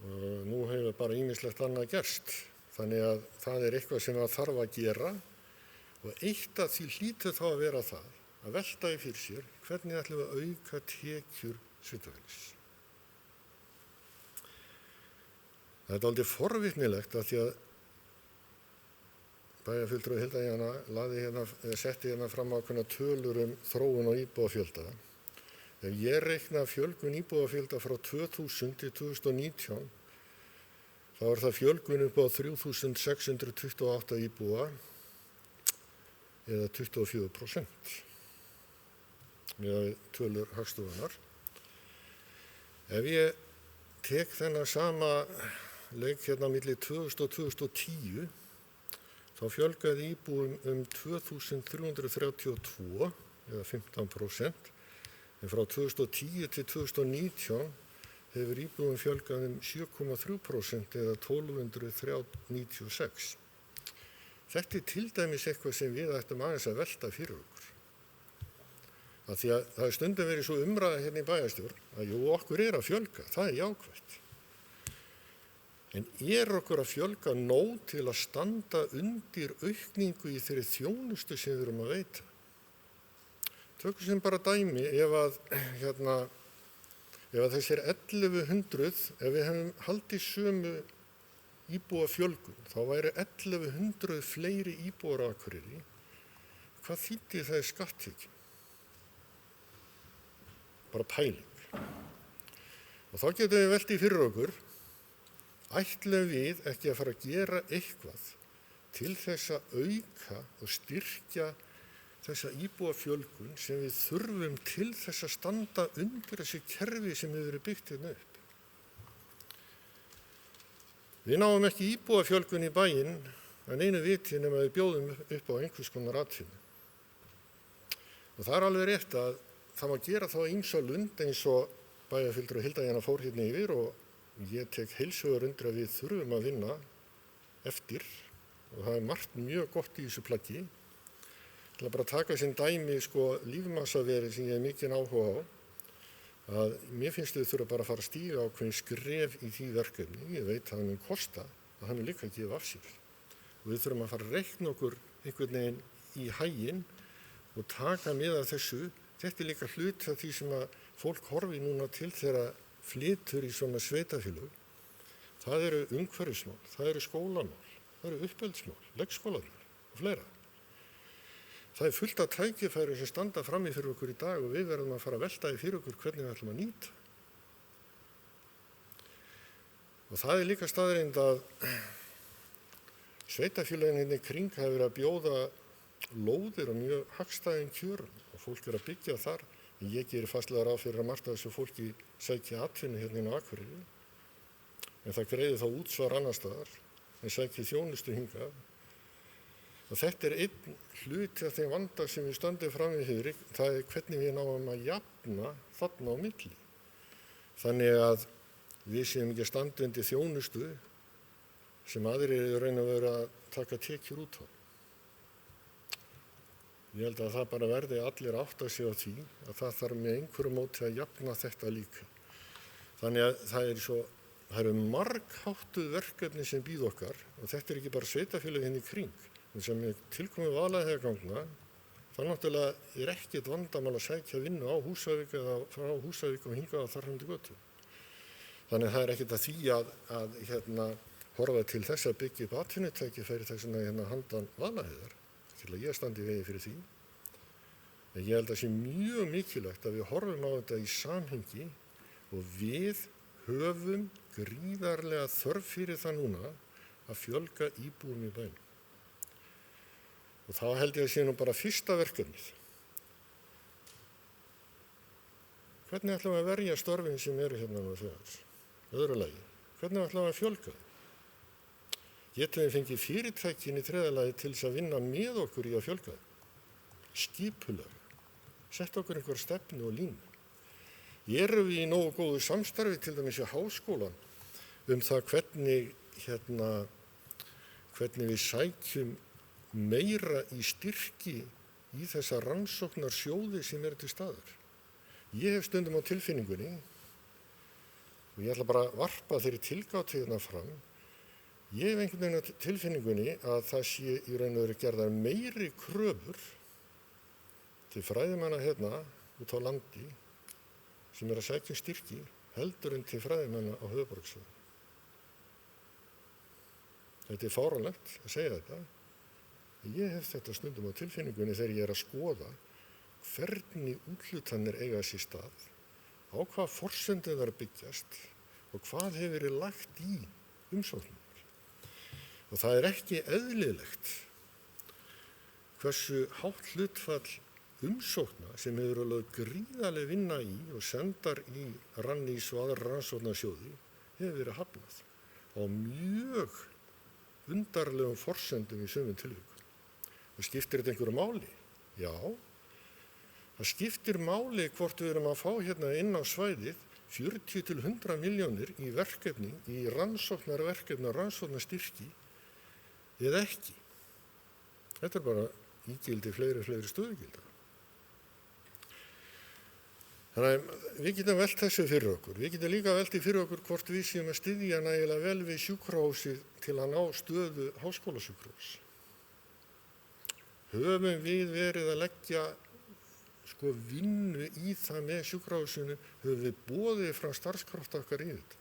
Og nú hefur bara ýmislegt annað gerst, þannig að það er eitthvað sem það þarf að gera og eitt af því hlýtur þá að vera það að velta því fyrir sér hvernig ætlum við að auka tekjur sveitarfélags. Það er dálítið forvitnilegt að því að bæjarfulltrúi Hilda setti hérna fram ákveðnar tölur þróun og íbúafjölda. Ef ég reikna fjölgun íbúafjölda frá 2000 til 2019, þá er það fjölgun upp á 3.628 íbúa eða 24% með tölur Hagstofunnar. Ef ég tek þennan sama leik hérna milli 2000 og 2010, þá fjölgaði íbúum 2.332 eða 15%, en frá 2010 til 2019 hefur íbúum fjölgað 7,3% eða 1.296. Þetta er til dæmis eitthvað sem við ættum aðeins að velta fyrir okkur. Af því að það er stundum verið svo umræða hérna í bæjarstjórn að jú, okkur er að fjölga, það er jákvætt. En er okkur að fjölga nóg til að standa undir aukningu í þeirri þjónustu sem við erum að veita? Tökum sem bara dæmi, ef þessir 1100, ef við hefum haldið sömu íbúa fjölgun, þá væri 1100 fleiri íbúar á Akureyri. Hvað þýddi það í skatttekjum? Bara pæling. Og þá getum við velt í fyrir okkur, ætlum við ekki að fara að gera eitthvað til þess að auka og styrkja þessa íbúafjölgun sem við þurfum til þess að standa undir þessi kerfi sem hefur verið byggt hérna upp. Við náum ekki íbúafjölgun í bæinn að neinu viti nema við bjóðum upp á einhvers konar atvinnu. Og það er alveg rétt að það má gera þá ýmsa lund eins og bæjarfulltrúi Hilda fór hérna yfir og ég tek heils hugar undir að við þurfum að vinna eftir og það er margt mjög gott í þessu plaggi. Til að bara taka sem dæmi lífmassaveri sem ég hef mikinn áhuga á, að mér finnst við þurfa bara að fara að stíga ákveðin skref í því verkefni. Ég veit að það mun kosta, að hann er líka að gefa af sér. Og við þurfum að fara að reikna okkur einhvern veginn í haginn og taka með af þessu. Þetta er líka hluti af því sem að fólk horfi núna til þeirra flytur í svona sveitafélög. Það eru umhverfismál, það eru skólamál, það eru uppeldismál, leikskólamál og fleira. Það er fullt af tækifæri sem standa frammi fyrir okkur í dag og við verðum að fara að velta því fyrir okkur hvernig við ætlum að nýta. Og það er líka staðreynd að sveitafélögin hérna í kring hafa verið að bjóða lóðir á mjög hagstæðum kjörum og fólk að byggja þar. Ég gerir fastlega ráð fyrir að margt af þessu fólki sækja atvinnu hérna inn á Akureyri, en það greiði þá útsvar annar staðar, en sækja þjónustu hingað. Og þetta einn hluti af þeim vanda sem við stöndum frammi fyrir, það hvernig við náum að jafna þarna á milli. Þannig að við séum ekki að standa undir þjónustu sem aðrir reyna að vera að taka tekjur út á. Ég held að það bara verði allir átta sig á því að það þarf með einhverju móti að jafna þetta líka. Þannig að það eru margháttuð verkefni sem býð okkar og þetta ekki bara sveitarfélögin í kring. En sem er tilkomið Vaðlaheiðarganga, það náttúrulega ekkert vandamál að sækja vinnu á Húsavík eða frá Húsavík og hingað á þarfandi götu. Þannig að það ekkert að því að horfa til þess að byggja upp atvinnutækifæri þess að handan Vaðlaheiðar. Til að ég standi í vegi fyrir því. En ég held að það sé mjög mikilvægt að við horfum á þetta í samhengi og við höfum gríðarlega þörf fyrir það núna að fjölga íbúum í bænum. Og þá held ég að sé nú bara fyrsta verkefnið. Hvernig ætlum við að verja störfin sem eru hérna nú þegar? Öðru lagi, hvernig ætlum við að fjölga það? Getum við fengið fyrirtækin í þriðja lagi til þess að vinna með okkur í að fjölga það? Skipulega. Sett okkur einhver stefnu og línu. Erum við í nógu góðu samstarfi til dæmis í háskólan það hvernig við sækjum meira í styrki í þessa rannsóknarsjóði sem eru til staðar. Ég hef stundum á tilfinningunni og ég ætla bara að varpa þeirri tilgátu hérna fram. Ég hef einhvern veginn á tilfinningunni að það sé í raun og veru gerðar meiri kröfur til fræðimanna hérna út á landi sem að sækja styrki heldur en til fræðimanna á höfuðborgarsvæðinu. Þetta er fáránlegt að segja þetta. Ég hef þetta stundum á tilfinningunni þegar ég að skoða hvernig úthlutanir eiga sér stað, á hvað forsendum þær byggjast og hvað hefur verið lagt í umsóknum. Og það ekki eðlilegt hversu hátt hlutfall umsókna sem hefur alveg gríðarleg vinna í og sendar í Rannís og aðra rannsóknarsjóði hefur verið hafnað á mjög undarlegum forsendum í sumum tilvikum. Það skiptir þetta einhverju máli? Já, það skiptir máli hvort við erum að fá hérna inn á svæðið 40 til 100 milljónir í verkefni, í rannsóknarverkefni og rannsóknarstyrki eða ekki. Þetta bara ígildi fleiri stöðugilda. Þannig að við getum velt þessu fyrir okkur. Við getum líka velt fyrir okkur hvort við séum að styðja nægilega vel við sjúkrahúsið til að ná stöðu háskólasjúkrahúss. Höfum við verið að leggja vinnu í það með sjúkrahúsinu, höfum við boðið frá starfskraft okkar í þetta.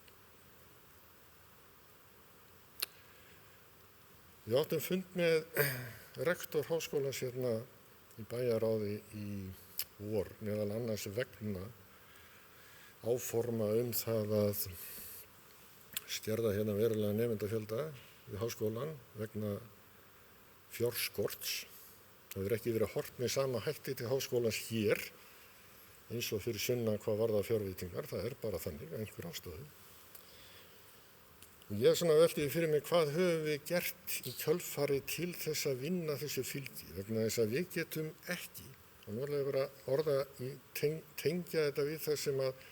Við áttum fund með rektor háskólans hérna í bæjarráði í vor, meðal annars vegna áforma það að skerða hérna verulega nemendafjölda við háskólan vegna fjárskorts. Það hefur ekki verið horft með sama hætti til háskólans hér eins og fyrir sunna hvað varðar fjárveitingar, það bara þannig, einhver ástæðu. Og ég velti fyrir mig hvað höfum við gert í kjölfari til þess að vinna þessu fylgi, vegna þess að við getum ekki, og nú ætla ég bara tengja þetta við það sem að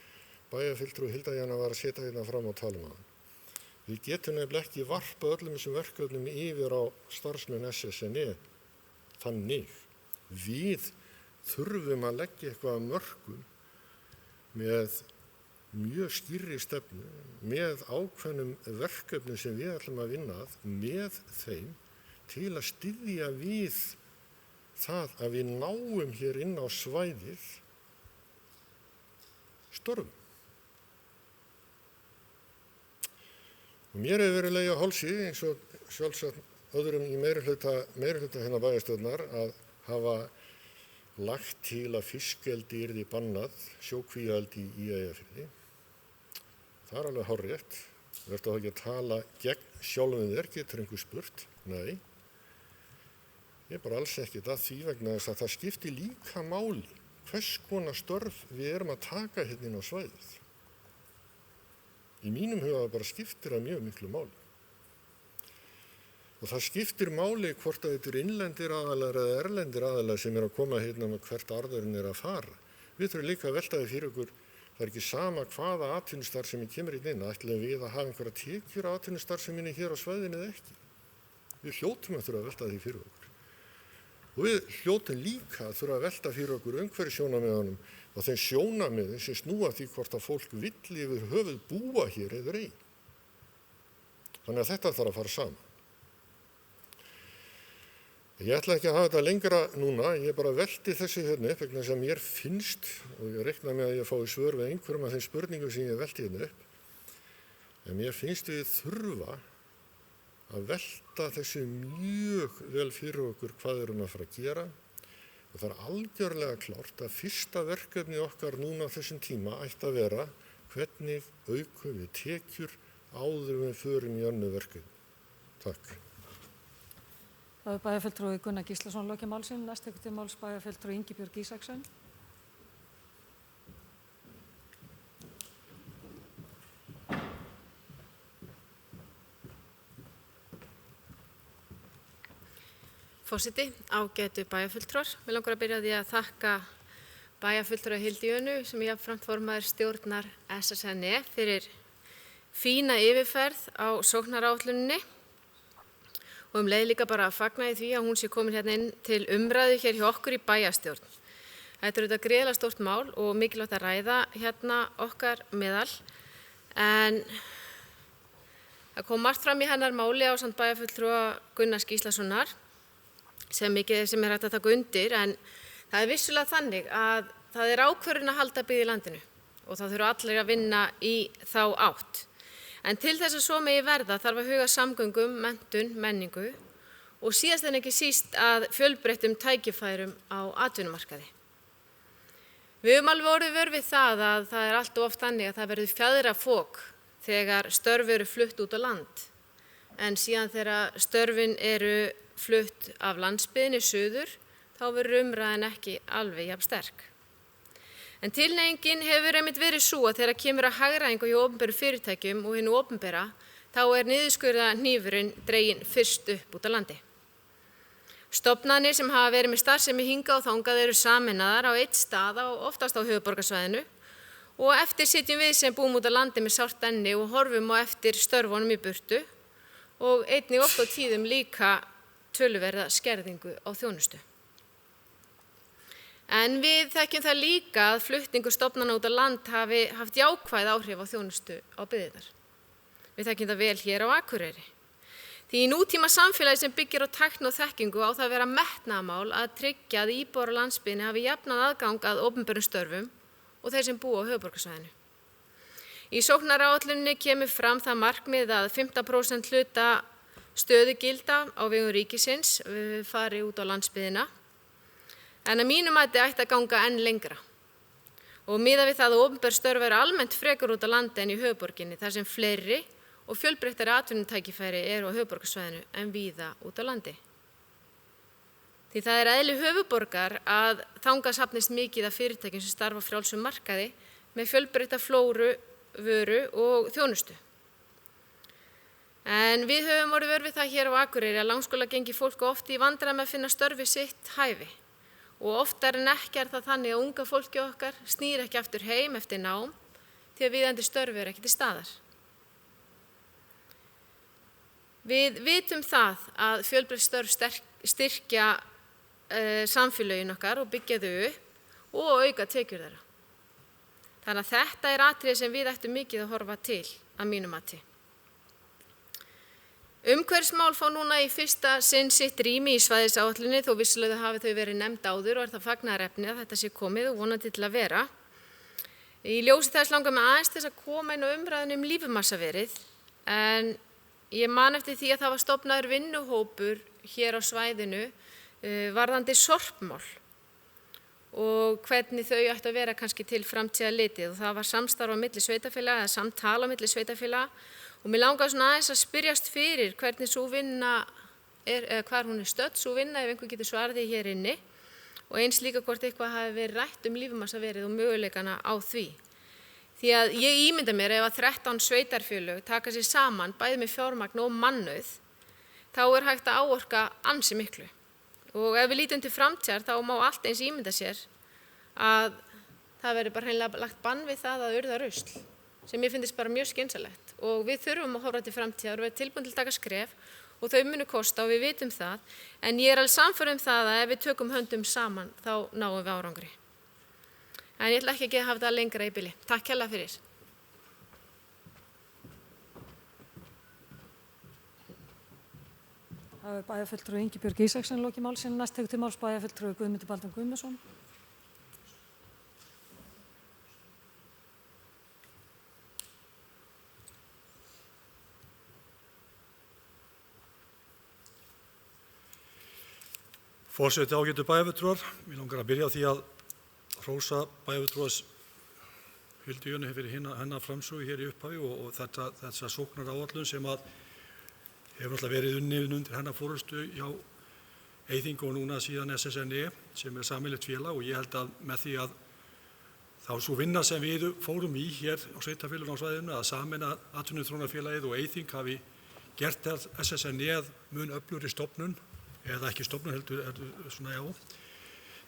bæjarfulltrúi Hilda Jana var að setja hérna fram og tala um það. Við getum nefnilega ekki varpa öllum þessum verkefnum yfir á starfsmenn SSNE þannig. Við þurfum að leggja eitthvað að mörkum með mjög skýrri stefnu, með ákveðnum verkefnum sem við ætlum að vinna að, með þeim til að styðja við það að við náum hér inn á svæðið störfum. Og mér hefur verið legið á hálsi, eins og sjálfsagt öðrum í meirihluta hérna bæjarstjórnar, að hafa lagt til að fiskeldi yrði bannað, sjókvíaeldi í Eyjafirði. Það alveg hárrétt. Þú ert þá ekki að tala gegn sjálfum þér, getur einhver spurt? Nei. Ég er bara alls ekkert að því vegna þess að það skiptir líka máli hvers konar störf við erum að taka hérna inn á svæðið. Í mínum huga bara skiptir það mjög miklu máli. Og það skiptir máli hvort að þetta innlendir aðalar eða erlendir aðalar sem að koma hérna með hvert arðurinn að fara. Við þurfum líka að velta því fyrir okkur, það er ekki sama hvaða atvinnustarfsemi kemur inn, ætlum við að hafa einhverja tekjur á atvinnustarfseminni hér á svæðinu eða ekki. Við hljótum að þurfa að velta því fyrir okkur. Og við hljótum líka að þurfa að velta fyrir okkur umhverfissjónarmiðunum og þeim sjónarmiðum sem snúa því hvort að fólk vill yfir höfuð búa hér eða ei. Þannig að þetta þarf að fara saman. Ég ætla ekki að hafa þetta lengra núna, ég bara velti þessu hérna upp vegna sem mér finnst, og ég reikna með að ég fái svör við einhverjum af þeim spurningum sem ég velti hérna upp, en mér finnst við þurfa að velta þessu mjög vel fyrir okkur hvað erum að fara að gera og það er algjörlega klárt að fyrsta verkefni okkar núna á þessum tíma ætti að vera hvernig aukum við tekjur áður við förum í önnur verkefni. Takk. Það er bæjarfulltrúi Gunnar Gíslason lokið málsinn, næst tekur til máls bæjarfulltrúi Ingibjörg Ísaksson. Forseti, ágætu bæjarfulltrúar. Mig langar að byrja á því að þakka bæjarfulltrúa Hildi Jönu sem jafnframt formaður stjórnar SSNE fyrir fína yfirferð á sóknaráætluninni og leið líka bara að fagna í því að hún sé komin hérna inn til umræðu hér hjá okkur í bæjarstjórn. Þetta er auðvitað gríðarlega stórt mál og mikilvægt að ræða hérna okkar meðal en það kom margt fram í hennar máli ásamt bæjarfulltrúa Gunnars Gíslasonar sem mikið sem er hægt að taka undir en það er vissulega þannig að það er ákvörðun að halda byggð í landinu og það þurfa allir að vinna í þá átt. En til þess að svo megi verða þarf að huga samgöngum, menntun, menningu og síðast en ekki síst að fjölbreyttum tækifærum á atvinnumarkaði. Við höfum alveg orðið vör við það að það er allt of oft þannig að það verður fjaðrafok þegar störf eru flutt út á land. En síðan þegar störfin eru flutt af landsbyggðinni suður þá verður umræðan ekki alveg jafn sterk. En tilhneigingin hefur einmitt verið svo að þegar kemur að hagræðingu hjá opinberu fyrirtækjum og hinu opinbera, þá er niðurskurðarhnífurinn dreginn fyrst upp út á landi. Stofnanir sem hafa verið með starfsemi hingað og þangað eru sameinaðar á einn stað og oftast á höfuðborgarsvæðinu og eftir sitjum við sem búum út á landi með sárt enni og horfum á eftir störfunum í burtu og einnig oft á tíðum líka töluverða skerðingu á þjónustu. En við þekkjum það líka að flutningur stofnana út á land hafi haft jákvæð áhrif á þjónustu á byggðirnar. Við þekkjum það vel hér á Akureyri. Því í nútíma samfélagi sem byggir á tækni og þekkingu á það að vera metnaðarmál að tryggja að íbúar á landsbyggðinni hafi jafnan aðgang að opinberum störfum og þeir sem búa á höfuðborgarsvæðinu. Í sóknaráætluninni kemur fram það markmið að 15% hluta stöðugilda á vegum ríkisins fari út á landsbyggðina. En að mínu mati ætti að ganga enn lengra og miðað við það að opinber störf eru almennt frekar út á landi en í höfuðborginni þar sem fleiri og fjölbreyttari atvinnutækifæri eru á höfuðborgarsvæðinu en víða út á landi. Því það er eðli höfuðborgar að þangað safnist mikið af fyrirtækjum sem starfa á frjálsum markaði með fjölbreytta flóru, vöru og þjónustu. En við höfum orðið vör við það hér á Akureyri að langskólagengi fólk oft í vandræðum með að finna störf við sitt hæfi. Og oftar en ekki er það þannig að unga fólki okkar snýr ekki aftur heim eftir nám því að viðeigandi störf eru ekki til staðar. Við vitum það að fjölbreytt störf styrkja samfélögin okkar og byggja þau upp og auka tekjur þeirra. Þannig að þetta er atriði sem við ættum mikið að horfa til að mínu mati. Umhverfismál fá núna í fyrsta sinn sitt rými í svæðisáætluninni þó vissulega hafi þau verið nefnd áður og er það fagnaðarefni að þetta sé komið og vonandi til að vera. Í ljósi þess langar mig aðeins til að koma inn á umræðunni lífmassaverið en ég man eftir því að það var stofnaður vinnuhópur hér á svæðinu varðandi sorpmál og hvernig þau ættu að vera kannski til framtíðar litið og það var samstarf á milli sveitarfélaga eða samtal á milli sveitarfélaga og mér langar svona aðeins að spyrjast fyrir hvernig svo vinna hvar hún stödd, svo vinna ef einhver getur svarað því hér inni og eins líka hvort eitthvað hafi verið rætt lífmassaverið og möguleikana á því. Því að ég ímynda mér ef að 13 sveitarfélög taka sér saman bæði með fjármagn og mannauð, þá hægt að áorka ansi miklu. Og ef við lítum til framtíðar þá má allt eins ímynda sér að það verður bara hreinlega lagt bann við það að urða rusl, sem ég finnst bara mjög skynsamlegt. Og við þurfum að horfa til framtíðar og vera tilbúin til að taka skref og þau munu kosta og við vitum það. En ég alveg sannfærð það að ef við tökum höndum saman þá náum við árangri. En ég ætla ekki að hafa það lengra í bili. Takk hérlega fyrir. Það er bæjarfulltrúi Ingibjörg Ísaksen lokið máli sínu. Næst tekur til máls bæjarfulltrúi Guðmundur Baldvin Guðmundsson. Forseti, ágætu bæjarfulltrúar, mér langar að byrja á því að hrósa bæjarfulltrúans Hildi Jönu fyrir hennar framsögu hér í upphafi og þessa sóknaráætlun sem að hefur alltaf verið unnin undir hennar forystu hjá Eyþingi og núna síðan SSNE sem sameiginlegt félag og ég held að með því að þá sú vinna sem við fórum í hér á sveitarfélaginu á svæðinu að sameina Atvinnuþróunarfélagið og Eyþing hafi gert SSNE mun öflugri stofnun eða ekki stofnun heldur svona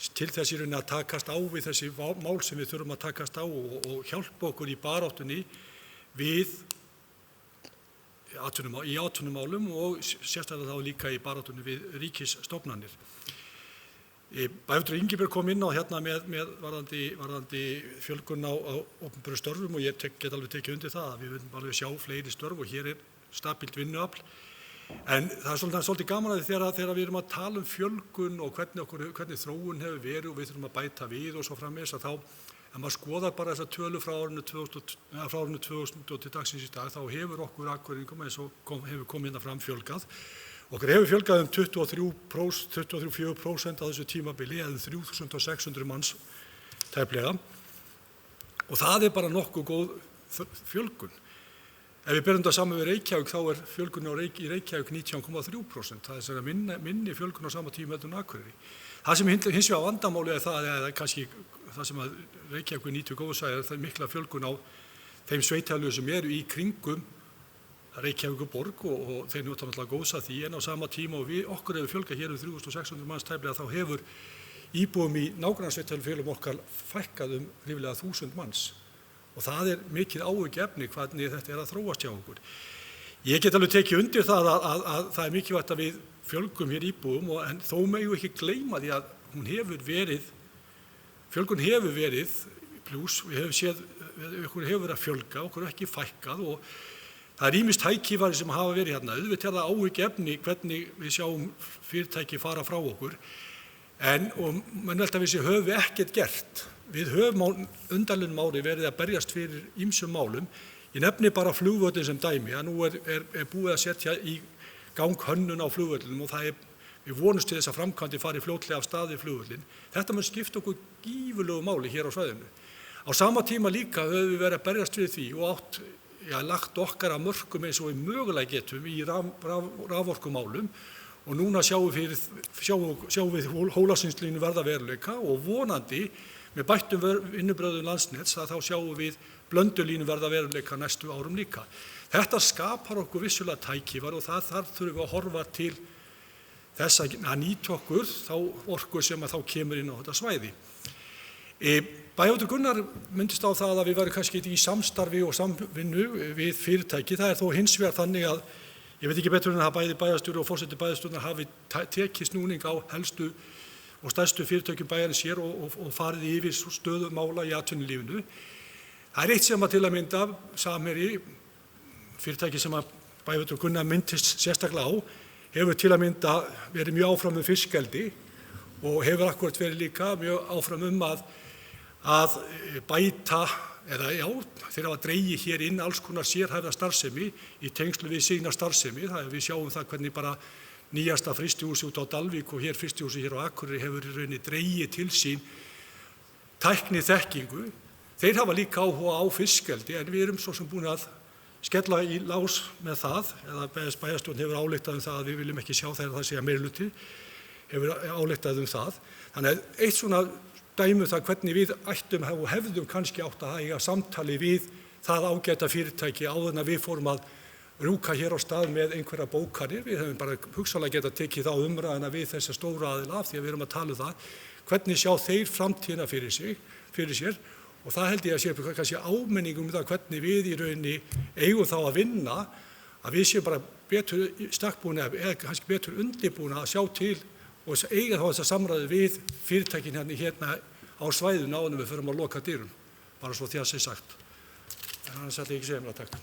til þess í rauninni að takast á við þessi mál sem við þurfum að takast á og hjálpa okkur í baráttunni við í atvinnumálum og sérstaklega þá líka í baráttunni við ríkisstofnanir. Bæjarfulltrúi Ingibjörg kom inn á hérna með varðandi fjölgun á opinberum störfum og ég get alveg tekið undir það að við viljum alveg sjá fleiri störf og hér stabílt vinnuafl. En það svolítið gaman að því þegar við erum að tala fjölgun og hvernig þróun hefur verið og við þurfum að bæta við og svo framvegis að þá, ef maður skoðar bara þessa tölu frá árinu 2000 og til dagsins í dag, þá hefur okkur Akureyringum eins og hefur komið hérna fram fjölgað. Okkur hefur fjölgað 23-24% á þessu tímabili eða 3600 manns tæplega og það bara nokkuð góð fjölgun. Ef við berum það saman við Reykjavík þá fjölgun í Reykjavík 19,3%. Það minni fjölgun á sama tíma heldur en Akureyri. Það sem hins vegar vandamáli það, eða kannski það sem að Reykjavík nýtur góðsæði það mikla fjölgun á þeim sveitarfélögum sem eru í kringum Reykjavíkurborg og þeir njóta náttúrulega góðs af því en á sama tíma og okkur hefur fjölgað hér 3600 manns tæplega þá hefur íbúum í nágrannasveitarfélögum okkar fækkað ríflega 1000 manns. Og það mikið áhyggjuefni hvernig þetta að þróast hjá okkur. Ég get alveg tekið undir það að það mikilvægt að við fjölgum hér íbúum en þó megum við ekki gleyma því að fjölgun hefur verið plús, við höfum séð, okkur hefur verið að fjölga, okkur ekki fækkað og það ýmist tækifæri sem hafa verið hérna. Auðvitað það áhyggjuefni hvernig við sjáum fyrirtæki fara frá okkur og menn velta við sig höfum við ekkert gert. Við höfum undanliðnum ári verið að berjast fyrir ýmsum málum. Ég nefni bara flugvöllin sem dæmi að nú búið að setja í gang hönnun á flugvöllinum og við vonumst til þess að framkvæmdir fari fljótlega af stað í flugvöllin. Þetta mun skipta okkur gífurlegu máli hér á svæðinu. Á sama tíma líka höfum við verið að berjast fyrir því og lagt okkar að mörkum eins og við mögulega getum í raforkumálum og núna sjáum við Hólasundslínu verða veruleika og vonandi með bættum vinnubrögðum Landsnets að þá sjáum við blöndulínu verða veruleika næstu árum líka. Þetta skapar okkur vissulega tækifæri og þar þurfum við að horfa til þess að nýta okkur þá orku sem að þá kemur inn á þetta svæði. Bæjarfulltrúi Gunnar myndist á það að við verðum kannski í samstarfi og samvinnu við fyrirtæki. Það þó hins vegar þannig að ég veit ekki betur en að bæði bæjarstjóri og forseti bæjarstjórnar hafi tekið snúning á helstu og stærstu fyrirtækjum bæjarins hér og farið yfir stöðu mála í atvinnulífinu. Það eitt sem að til að mynda Samherji, fyrirtæki sem að bæjarfulltrúi Gunnar myndist sérstaklega á, hefur til að mynda verið mjög áfram fiskeldi og hefur akkúrat verið líka mjög áfram að bæta, þeir hafa dregið hér inn alls konar sérhæfða starfsemi í tengslu við sína starfsemi. Við sjáum það hvernig bara nýjasta frystihúsi út á Dalvík og hér frystihúsi hér á Akureyri hefur í rauninni dregið til sín tækniþekkingu. Þeir hafa líka áhuga á fiskeldi en við erum svo sem búin að skella í lás með það, eða bæjarstjórn hefur ályktað það að við viljum ekki sjá þegar það sé að meirihluti, hefur ályktað það. Þannig að eitt svona dæmi það hvernig við ættum og hefðum kannski átt að eiga samtali við það ágæta fyrirtæki áður en að við fórum að rjúka hér á stað með einhverja bókanir. Við hefum bara hugsanlega getað tekið þá umræðina við þessa stóra aðila af því að við erum að tala það. Hvernig sjá þeir framtíðina fyrir sér og það held ég að sé kannski áminningum það hvernig við í rauninni eigum þá að vinna að við séum bara betur stakkbúin eða kannski betur undirbúin að sjá til og eiga þá þessa samræðu við fyrirtækin hérna á svæðinu áður en við förum að loka dyrum, bara svo því að sé sagt. En annars ætla ég ekki segja mér að takk.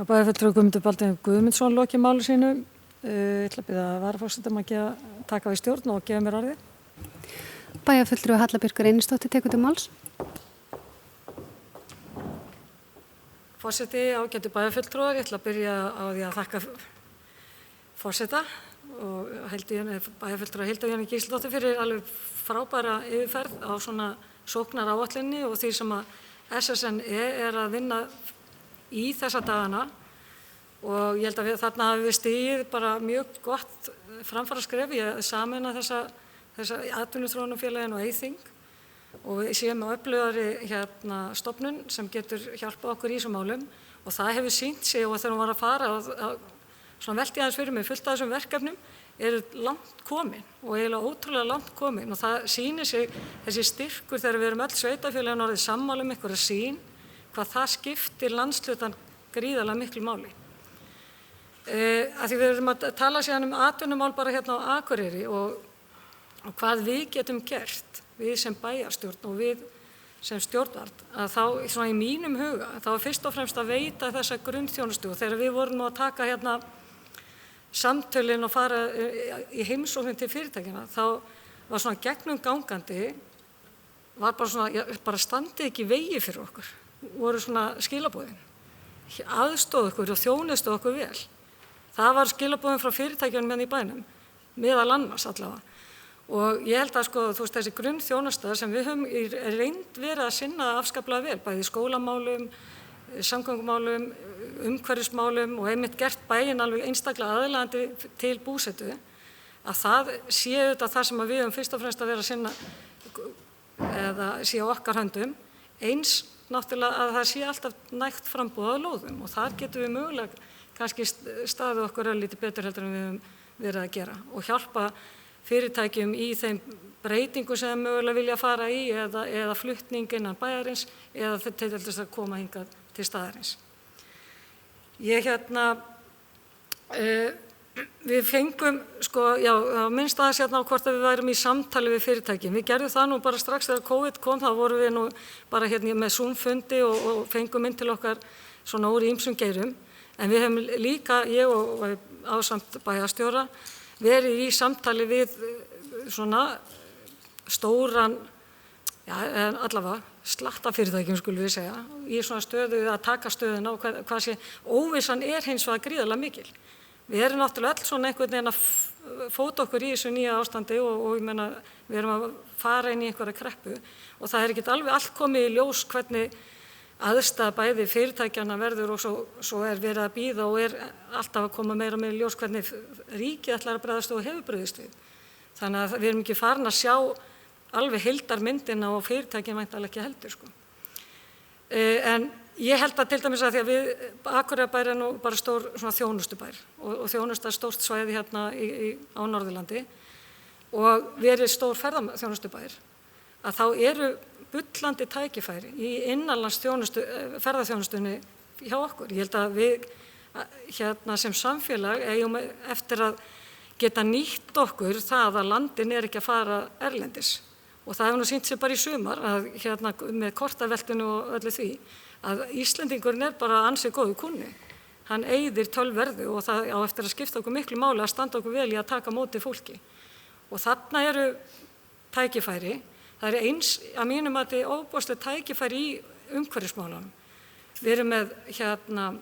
Bæjarfulltrúi Guðmundur Baldvin Guðmundsson lokið máli sínu. Ég ætla að biðja varaforsetann að taka við stjórn og gefa mér orðið. Bæjarfulltrúi Halla Björk Reynisdóttir tekur til máls. Forseti, ágætu bæjarfulltrúar, ég ætla að byrja á því að þakka forseta og bæjarfulltrúa Hildi Jóni Gísladóttur fyrir alveg frábæra yfirferð á svona sóknaráætluninni og því sem að SSNE er að vinna í þessa dagana og ég held að þarna hafi við stigið bara mjög gott framfaraskref í að sameina þessa atvinnuþróunarfélagin og Eyþing og við séum á öflugari stofnun sem getur hjálpað okkur í þessum málum og það hefur sýnt sig og þegar hún var að fara svona velti aðeins fyrir mig fullt af þessum verkefnum eru langt komin og eiginlega ótrúlega langt komin og það sýnir sig þessi styrkur þegar við erum öll sveitarfélagin orðið sammála um einhverja sýn hvað það skiptir landshlutann gríðarlega miklu máli. Af því við erum að tala síðan atvinnumál bara hérna á Akureyri og hvað við getum gert, við sem bæjarstjórn og við sem stjórnvald, að þá svona í mínum huga, þá er fyrst og fremst að veita þessa grunnþjónustu og þegar við vorum nú að taka hérna samtölin og fara í heimsókn til fyrirtækina, þá var svona gegnum gangandi, var bara svona, bara standið ekki í vegi fyrir okkur. Voru svona skilaboðin, aðstóð okkur og þjónustu okkur vel. Það var skilaboðin frá fyrirtækjunum hérna í bænum, meðal annars allavega. Og ég held að þú veist þessi grunnþjónusta sem við höfum reynd verið að sinna afskaplega vel, bæði skólamálum, samgöngumálum, umhverfismálum og einmitt gert bæinn alveg einstaklega aðlaðandi til búsetu, að það sé auðvitað það sem við höfum fyrst og fremst að vera að sinna eða sé á okkar höndum, eins náttúrulega að það sé alltaf nægt framboð á lóðum og þar getum við mögulega kannski staðið okkur lítið betur heldur en við höfum verið að gera og hjálpa fyrirtækjum í þeim breytingu sem mögulega vilja fara í eða flutning innan bæjarins eða til þess að koma hingað til staðarins. Við fengum, minnst aðeins á hvort að við værum í samtali við fyrirtækjum. Við gerðum það nú bara strax þegar COVID kom, þá vorum við nú bara með Zoom-fundi og fengum inn til okkar svona úr ýmsum geirum. En við höfum líka, ég og ásamt bæjarstjóra, verið í samtali við svona stóran, allavega slattafyrirtækjum skulum við segja, í svona stöðu að taka stöðuna og hvað sé, óvissan hins vegar gríðarlega mikil. Við erum náttúrulega öll svona einhvern veginn að fóta okkur í þessu nýja ástandi og ég meina við erum að fara inn í einhverja kreppu og það er ekki alveg allt komið í ljós hvernig aðstæða bæði fyrirtækjana verður og svo er verið að bíða og er alltaf að koma meira með ljós hvernig ríkið ætlar að bregðast og hefur brugðist við. Þannig að við erum ekki farin að sjá alveg heildarmyndina og fyrirtækin væntanlega ekki heldur. En ég held að til dæmis að því að Akureyrarbær er nú bara stór svona þjónustubær og þjónusta stórt svæði hérna á Norðurlandi og verið stór ferðaþjónustubær að þá eru bullandi tækifæri í innanlands ferðaþjónustunni hjá okkur. Ég held að við sem samfélag eigum eftir að geta nýtt okkur það að landin er ekki að fara erlendis og það hefur nú sýnt sig bara í sumar að með kortaveltinu og öllu því að Íslendingurinn er bara ansið góðu kunni. Hann eyðir tölverðu og það á eftir að skipta okkur miklu máli að standa okkur vel í að taka móti fólki. Og þarna eru tækifæri, það er eins að mínum að þetta er ofboðslegt tækifæri í umhverfismálunum. Við erum með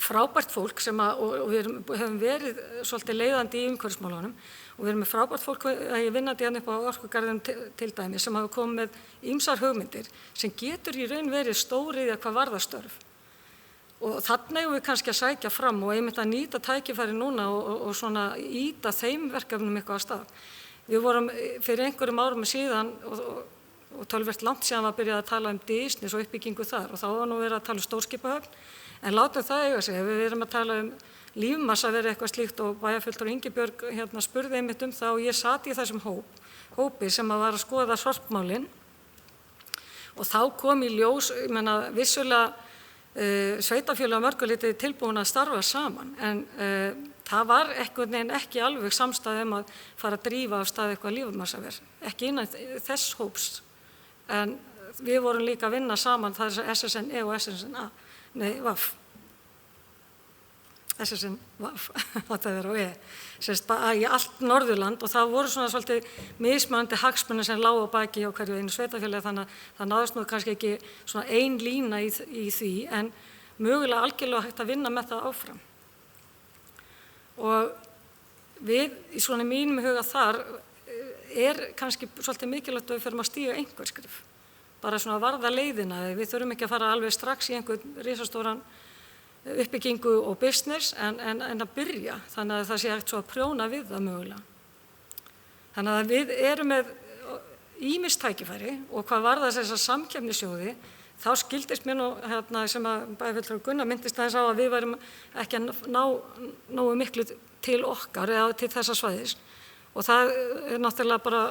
frábært fólk og við höfum verið svolítið leiðandi í umhverfismálunum og við erum með frábært fólk að ég vinnandi hérna upp á Orkugarðinum til dæmi sem hafa komið með ýmsar hugmyndir sem getur í raun verið stóriðja hvað varðar störf Og þannig við kannski að sækja fram og einmitt að nýta tækifæri núna og svona íta þeim verkefnum eitthvað á stað. Við vorum fyrir einhverjum árum síðan og töluvert langt síðan var byrjað að tala Disney og uppbyggingu þar og þá var nú verið að tala stórskipahöfn, en látum það eiga sig. Við erum að tala lífmassa verið eitthvað slíkt og bæjarfulltrúi Ingibjörg spurði einmitt það og ég sat í þessum hópi sem var að skoða sorpmálin og þá kom í ljós, ég meina vissulega sveitarfélög að mörgu leyti tilbúin að starfa saman en það var einhvern veginn ekki alveg samstæð að fara að drífa af stað eitthvað lífmassaver, ekki innan þess hóps en við vorum líka að vinna saman, það er SSNE og SSNVAF, þetta er á í allt Norðurland og það voru svona svolítið mismunandi hagsmunir sem lágu á baki á hverju einu sveitarfélagi þannig að það náðist nú kannski ekki svona ein lína í því en mögulega algjörlega hægt að vinna með það áfram. Og við í svona mínum huga þar er kannski svolítið mikilvægt að við förum að stíga einhver skref, bara svona varða leiðina, við þurfum ekki að fara alveg strax í einhvern risastóran uppbyggingu og business en að byrja, þannig að það sé hægt svo að prjóna við það mögulega. Þannig að við erum með ýmis tækifæri og hvað varðar þessa samkeppnissjóði, þá skildist mér nú sem að bæjarfulltrúi Gunnar minntist aðeins á að við værum ekki að ná nógu miklu til okkar eða til þessa svæðis og það er náttúrulega bara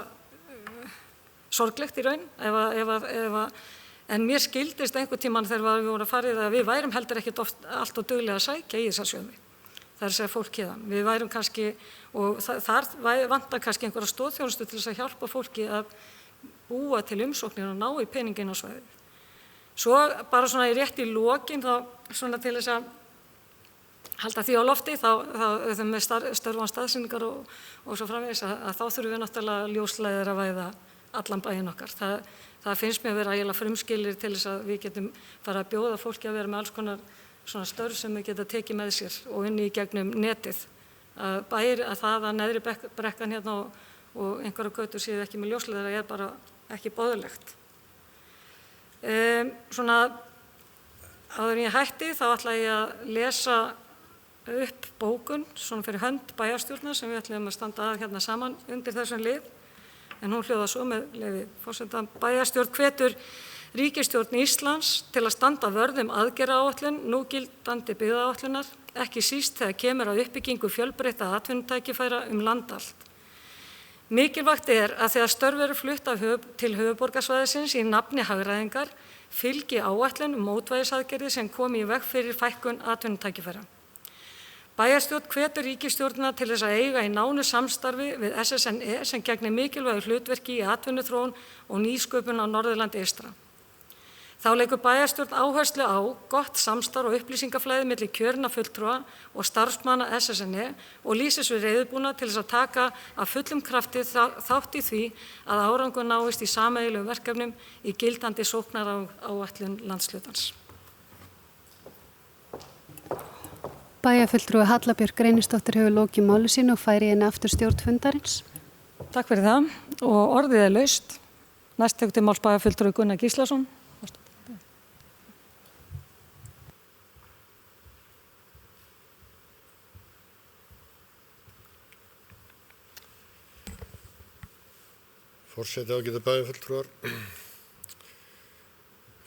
sorglegt í raun en mér skildist einhvern tímann þegar við vorum að fara í það að við værum heldur ekkert oft allt og duglega að sækja í þessa sjóði. Það er að segja fólk héðan. Við værum kannski, og þar vantar kannski einhverja stoðþjónustu til þess að hjálpa fólki að búa til umsóknir og ná í peningin á svæðið. Svo bara svona í rétt í lokin þá svona til þess að halda því á lofti, þá þau með störfan staðsynningar og svo framvegis að þá þurfum við náttúrulega ljósleiðir að væða allan bæinn okkar. Það finnst mér að vera ægilega frumskilir til þess að við getum fara að bjóða fólki að vera með alls konar svona störf sem við geta tekið með sér og inni í gegnum netið. Að það að neðri brekkan hérna og einhverja götur séu ekki með ljósleiðara er bara ekki boðlegt. Svona áður en ég hætti þá ætla ég að lesa upp bókun svona fyrir hönd bæjarstjórnar sem við ætlum að standa að hérna saman undir þessum lið. En hún hljóðar svo með leyfi forseta. Bæjarstjórn hvetur ríkisstjórn Íslands til að standa vörð aðgerðaáætlun núgildandi byggðaáætlunar, ekki síst þegar kemur að uppbyggingu fjölbreyttra atvinnutækifæra land allt. Mikilvægt er að þegar störf eru flutt til höfuðborgarsvæðisins í nafni hagræðingar fylgi áætlun mótvægisaðgerðir sem komi í veg fyrir fækkun atvinnutækifæra. Bæjarstjórn hvetur ríkisstjórnina til þess að eiga í nánu samstarfi við SSNE sem gegnir mikilvægu hlutverki í atvinnuþróun og nýsköpun á Norðurlandi eystra. Þá leikur bæjarstjórn áherslu á gott samstarf og upplýsingaflæði milli kjörinna fulltrúa og starfsmanna SSNE og lýsir sig reiðubúna til þess að taka af fullum krafti þátt í því að árangur náist í sameiginlegum verkefnum í gildandi sóknaráætlun landshlutans. Bæjarfulltrúi Halla Björk Reynisdóttir hefur lokið máli sínu og færi inn aftur stjórn fundarins. Takk fyrir það og orðið er laust. Næst tekur til máls bæjarfulltrúi Gunnar Gíslason. Forseti ágætu bæjarfulltrúar.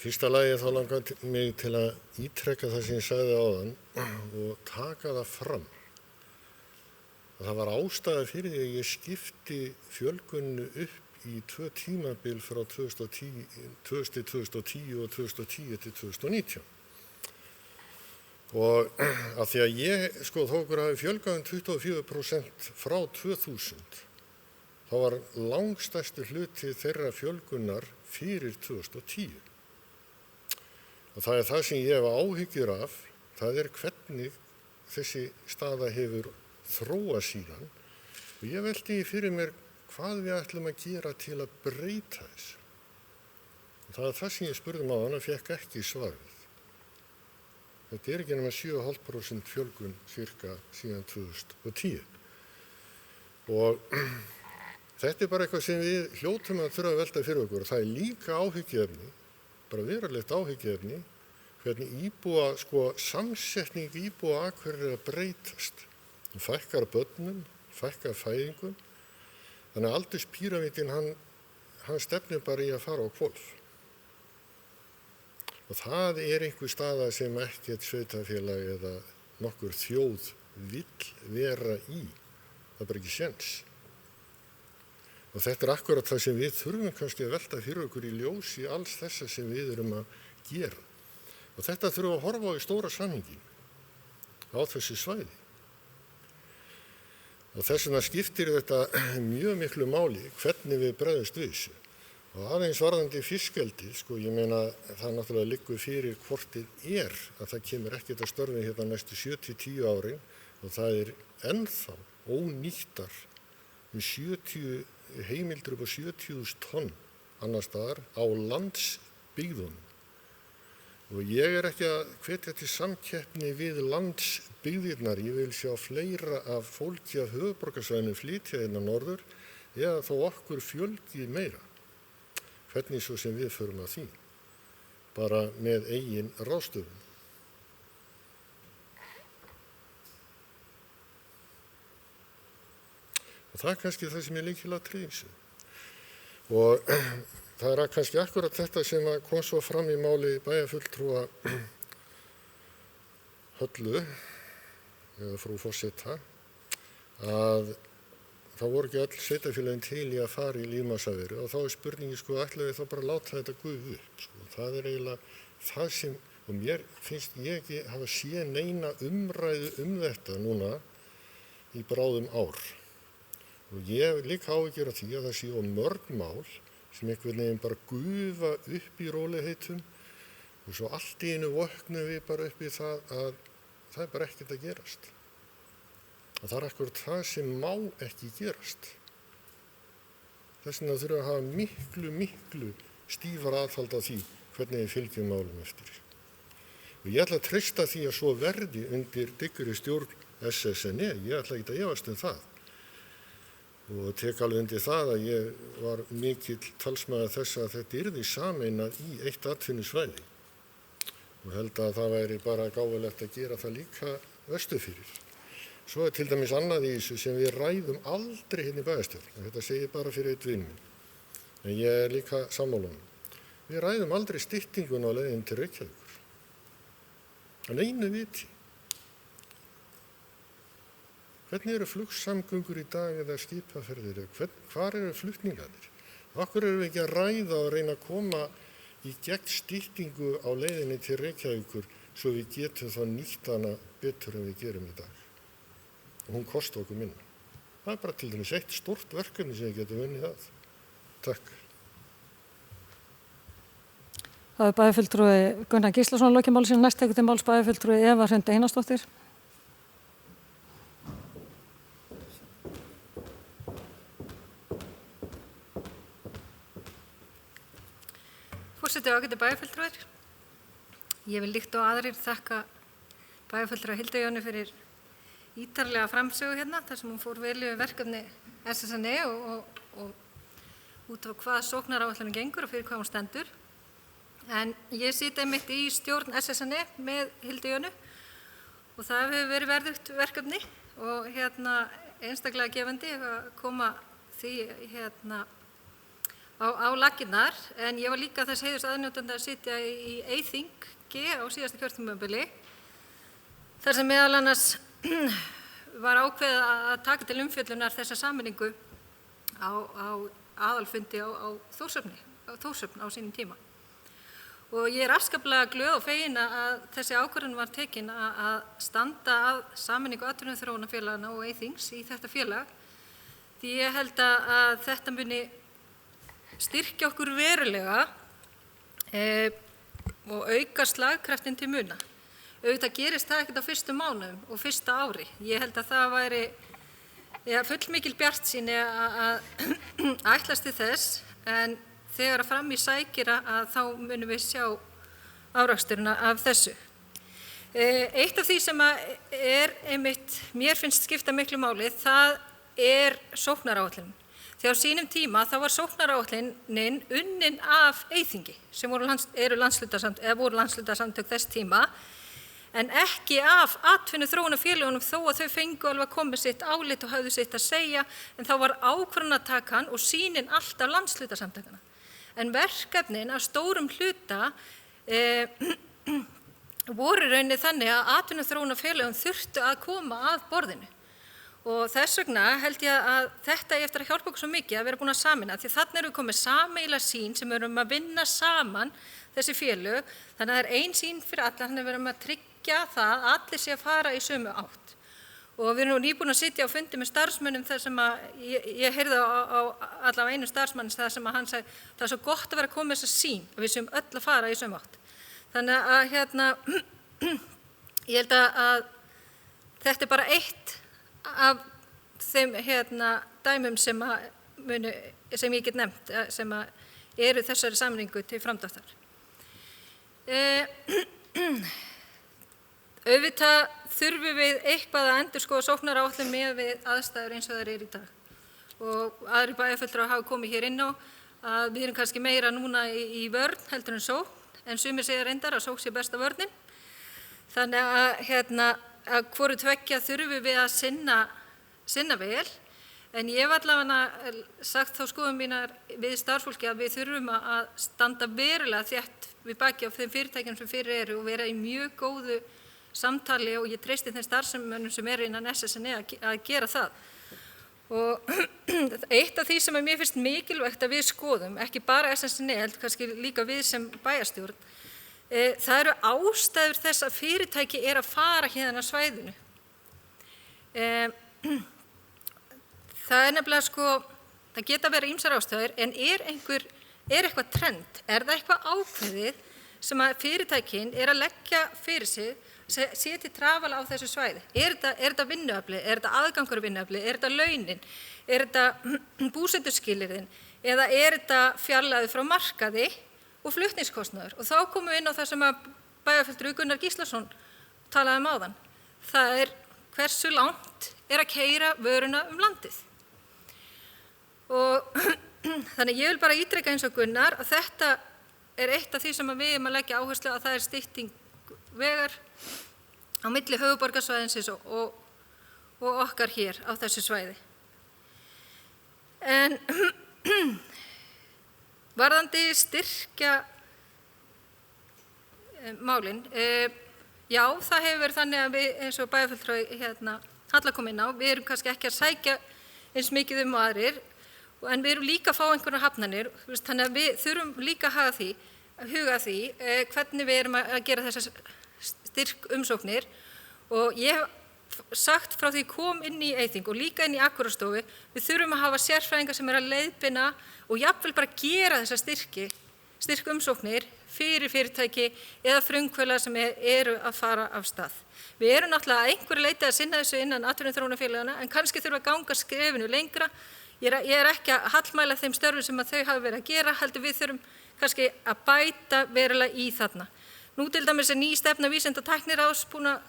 Fyrsta lagi þá langar mig til að ítrekka það sem ég sagði áðan og taka það fram. Að það var ástæða fyrir því að ég skipti fjölgunnu upp í 2 tímabil frá 2010 og 2010 til 2019. Og að því að ég þó okkur hafi fjölgað 24% frá 2000, þá var langstærsti hluti þeirra fjölgunnar fyrir 2010. Og það er það sem ég hef áhyggjur af, það er hvernig þessi staða hefur þróað síðan og ég velti fyrir mér hvað við ætlum að gera til að breyta þessu. Og það er það sem ég spurði áðan og fékk ekki svarið. Þetta er ekki nema 7,5% fjölgun cirka síðan 2010. Og þetta er bara eitthvað sem við hljótum að þurfa að velta fyrir okkur og það er líka áhyggjuefni, bara verulegt áhyggjuefni, hvernig samsetning íbúa Akureyrar er að breytast. Fækkar börnum, fækkar fæðingum, þannig að aldurspíramídinn hann stefnir bara í að fara á hvolf. Og það er einhver staða sem ekkert sveitarfélag eða nokkur þjóð vill vera í. Það er bara ekki séns. Og þetta er akkurat það sem við þurfum kannski að velta fyrir okkur í ljósi alls þessa sem við erum að gera. Og þetta þurfum að horfa á í stóra samhengi á þessu svæði. Og þess vegna skiptir þetta mjög miklu máli hvernig við bregðumst við þessu. Og aðeins varðandi fiskeldið, ég meina það náttúrulega liggur fyrir hvort er að það kemur ekkert að störfum hérna næstu 7-10 árin og það er ennþá ónýttar 70 heimildur upp á 70.000 tonn annars staðar á landsbyggðunum. Og ég er ekki að hvetja til samkeppni við landsbyggðirnar, ég vil sjá fleira af fólki af höfuðborgarsvæðinu flytja inn á norður eða þó okkur fjölgi meira. Hvernig svo sem við förum að því, bara með eigin ráðstöfun. Og það er kannski það sem er lykilatriði í þessu. Og það er kannski akkurat þetta sem kom svo fram í máli bæjarfulltrúa Höllu, eða frú forseta, að það voru ekki öll sveitarfélögin til í að fara í lífmassaveru og þá er spurningi ætlaðu við þá bara að láta þetta gufa upp. Það er eiginlega það sem, og mér finnst ég ekki hafa séð neina umræðu þetta núna í bráðum ár. Og ég hef líka áhyggjur af því að það séu mörg mál sem einhvern veginn bara gufa upp í rólegheitum og svo allt í einu vöknum við bara upp í það að það er bara ekkert að gerast. Og það er akkurat það sem má ekki gerast. Þess vegna þurfum við að hafa miklu stífara aðhald á því hvernig við fylgjum málum eftir. Og ég ætla að treysta því að svo verði undir dyggri stjórn SSNE, ég ætla ekki að efast það. Og tek alveg undir það að ég var mikill talsmaður þess að þetta yrði sameinað í eitt atvinnusvæði. Og held að það væri bara gáfulegt að gera það líka vestur fyrir. Svo er til dæmis annað í þessu sem við ræðum aldrei hérna í bæjarstjórn. Þetta segir bara fyrir einn vin minn. En ég er líka sammála honum. Við ræðum aldrei styttinguna á leiðin til Reykjavíkur. En einu viti. Hvernig eru flugsamgöngur í dag eða skipaferðir? Hvar eru flutningarnir? Akkur eru við ekki að ræða og reyna að koma í gegn styttingu á leiðinni til Reykjavíkur svo við getum þá nýtt hana betur en við gerum í dag. Og hún kosti okkur minna. Það er bara til dæmis eitt stórt verkefni sem við getum unnið að. Takk. Það er bæjarfulltrúi Gunnar Gíslason lokið máli sínu, næst tekur til máls bæjarfulltrúi Eva Hrund Einarsdóttir. Forseti og ágætu bæjarfulltrúar. Ég vil líkt og aðrir þakka bæjarfulltrúa Hildi Jónu fyrir ítarlega framsögu hérna, þar sem hún fór vel yfir verkefni SSNE og út af hvað sóknaráætlunin gengur og fyrir hvað hún stendur. En ég sit einmitt í stjórn SSNE með Hildi Jónu og það hefur verið verðugt verkefni og einstaklega gefandi að koma því á laggirnar. En ég var líka þess heiðurs aðnjótandi að sitja í Eyþingi á síðasta kjörtímabili, þar sem meðal annars var ákveðið að taka til umfjöllunar þessa sameiningu á aðalfundi á Þórshöfn á sínum tíma. Og ég er afskaplega glöð og fegin að þessi ákvörðun var tekin að standa að sameiningu atvinnuþróunarfélaganna og Eyþings í þetta félag, því ég held að þetta muni styrkja okkur verulega og auka slagkraftinn til muna. Auðvitað gerist það ekkert á fyrstu mánuðum og fyrsta ári. Ég held að það væri fullmikil bjartsýni að ætlast til þess, en þegar fram í sækir að þá munum við sjá áraksturinn af þessu. Eitt af því sem er einmitt, mér finnst skipta miklu máli, það er sóknaráætlunin. Því á sínum tíma þá var sóknaráætlunin unnin af Eyþingi sem voru landshlutasamtök þess tíma en ekki af atvinnuþróunarfélögunum þó að þau fengu alveg að koma með sitt álit og hafðu sitt að segja en þá var ákvarðanatakan og sýnin alltaf landshlutasamtökanna. En verkefnin af stórum hluta voru rauninni þannig að atvinnuþróunarfélögum þurftu að koma að borðinu. Og þess vegna held ég að þetta eftir að hjálpa okkur svo mikið að vera búin að sameina því þannig erum við komið sameiginlega sýn sem við erum að vinna saman þessi félög þannig að það er ein sýn fyrir alla þannig að við erum að tryggja það að allir sé að fara í sömu átt. Og við erum nýbúin að sitja á fundi með starfsmönnum þar sem að ég heyrði á allavega einu starfsmanns þar sem að hann sagði það er svo gott að vera að koma með þessa sýn og við séum öll að fara í sömu átt. Þannig að ég held að þetta er bara eitt af þeim dæmum sem ég get nefnt sem eru þessari sameiningu til framdráttar. Auðvitað þurfum við eitthvað að endurskoða sóknaráætlun miðað við aðstæður eins og þær eru í dag. Og aðrir bæjarfulltrúar hafa komið hér inn á að við erum kannski meira núna í vörn heldur en sókn, en sumir segja reyndar að sókn sé besta vörnin. Þannig að hvoru tveggja þurfum við að sinna vel, en ég hef allavega sagt þá skoðun mínar við starfsfólki að við þurfum að standa verulega þétt við baki á þeim fyrirtækjum sem fyrir eru og vera í mjög góðu samtali og ég treysti þeim starfsmönnum sem eru innan SSNE að gera það. Og eitt af því sem mér finnst mikilvægt að við skoðum, ekki bara SSNE, heldur kannski líka við sem bæjarstjórn, það eru ástæður þess að fyrirtæki er að fara hérna á svæðinu. Það er nefnilega það geta verið ýmsar ástæður en er eitthvað trend, er það eitthvað ákveðið sem að fyrirtækin er að leggja fyrir sig, setja trafala á þessu svæði. Er þetta vinnuafli, er þetta aðgangur vinnuafli, er þetta launin, er þetta búsetuskilyrðin eða er þetta fjarlægð frá markaði og flutningskostnaður. Og þá komum við inn á það sem að bæjarfulltrúi Gunnar Gíslason talaði áðan. Það er hversu langt er að keyra vöruna landið. Og þannig ég vil bara ítreka eins og Gunnar að þetta er eitt af því sem við erum að leggja áherslu að það er stytting vegar á milli höfuðborgarsvæðinsins og okkar hér á þessu svæði. En varðandi styrkja málin, já það hefur verið þannig að við eins og bæjarfulltrúi Halla kom inn á, við erum kannski ekki að sækja eins mikið og aðrir en við erum líka að fá einhverjar hafnanir, þannig að við þurfum líka að huga því hvernig við erum að gera þessar styrkumsóknir og ég hef sagt frá því kom inn í Eyþing og líka inn í Akureyarstofu, við þurfum að hafa sérfræðingar sem að leiðbeina og jafnvel bara gera þessar styrkumsóknir fyrir fyrirtæki eða frumkvöðla sem eru að fara af stað. Við erum náttúrulega að einhverju leyti að sinna þessu innan atvinnuþróunarfélagana en kannski þurfa að ganga skrefinu lengra. Ég er ekki að hallmæla þeim störfum sem að þau hafa verið að gera, heldur við þurfum kannski að bæta verulega í þarna. Nú til dæmis ný stefna Vísinda- og tækniráðs búin að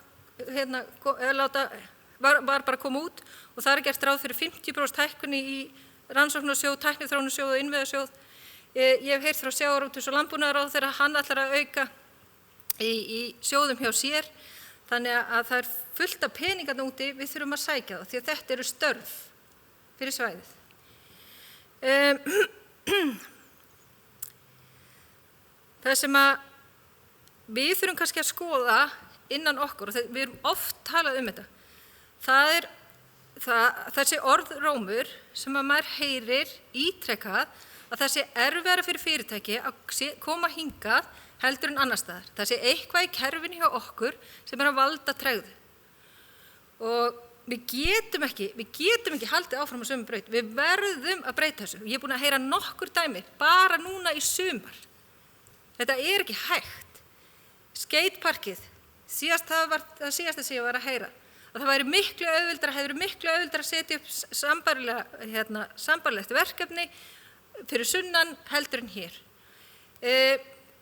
var bara að koma út og það er gert ráð fyrir 50% hækkun í rannsóknarsjóð, tækniþróunarsjóð og innviðasjóð. Ég hef heyrt frá sjávarútvegs- og landbúnaðarráðherra að hann ætlar að auka í sjóðum hjá sér. Þannig að það er fullt af peningarna úti, við þurfum að sækja það því að þetta eru störf fyrir svæðið. Það sem að við þurfum kannski að skoða innan okkur og við erum oft talað þetta, það er þessi orðrómur sem að maður heyrir ítrekkað að það sé erfiðara fyrir fyrirtæki að koma hingað heldur en annar staðar. Það sé eitthvað í kerfinu hjá okkur sem er að valda tregðu. Og við getum ekki haldið áfram á sömu braut. Við verðum að breyta þessu. Ég er búin að heyra nokkur dæmi, bara núna í sumar. Þetta er ekki hægt. Skateparkið, það síðasta sem ég var að heyra, að það hefði miklu auðveldara að setja upp sambærilegt verkefni fyrir sunnan heldur en hér.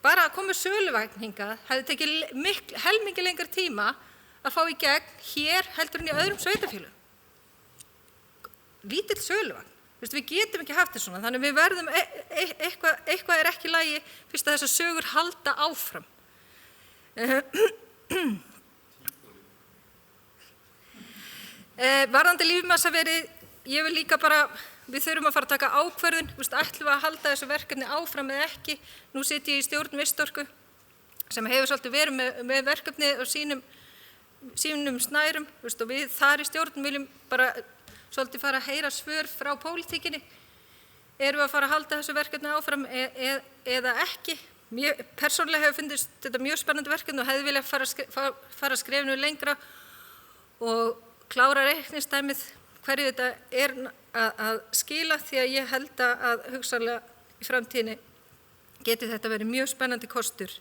Bara að koma söluvagn hingað hefði tekið helmingi lengur tíma að fá í gegn hér heldur en í öðrum sveitarfélögum. Lítill söluvagn. Við getum ekki haft þetta svona, þannig við verðum, eitthvað er ekki í lagi fyrst að þessar sögur halda áfram. Varðandi lífmassaverið, ég vil líka bara, við þurfum að fara að taka ákvörðun, ætlum við að halda þessu verkefni áfram eða ekki. Nú sit ég í stjórn Vistorku sem hefur svolítið verið með verkefni á sínum snærum, og við þar í stjórn viljum bara svolítið fara að heyra svör frá pólitíkinni. Erum við að fara að halda þessu verkefni áfram eða ekki? Mér persónulega hefur fundist þetta mjög spennandi verkefni og hefði viljað fara skrefinu lengra og klára reikningsdæmið hverju þetta er að skila, því að ég held að hugsanlega í framtíðinni geti þetta verið mjög spennandi kostur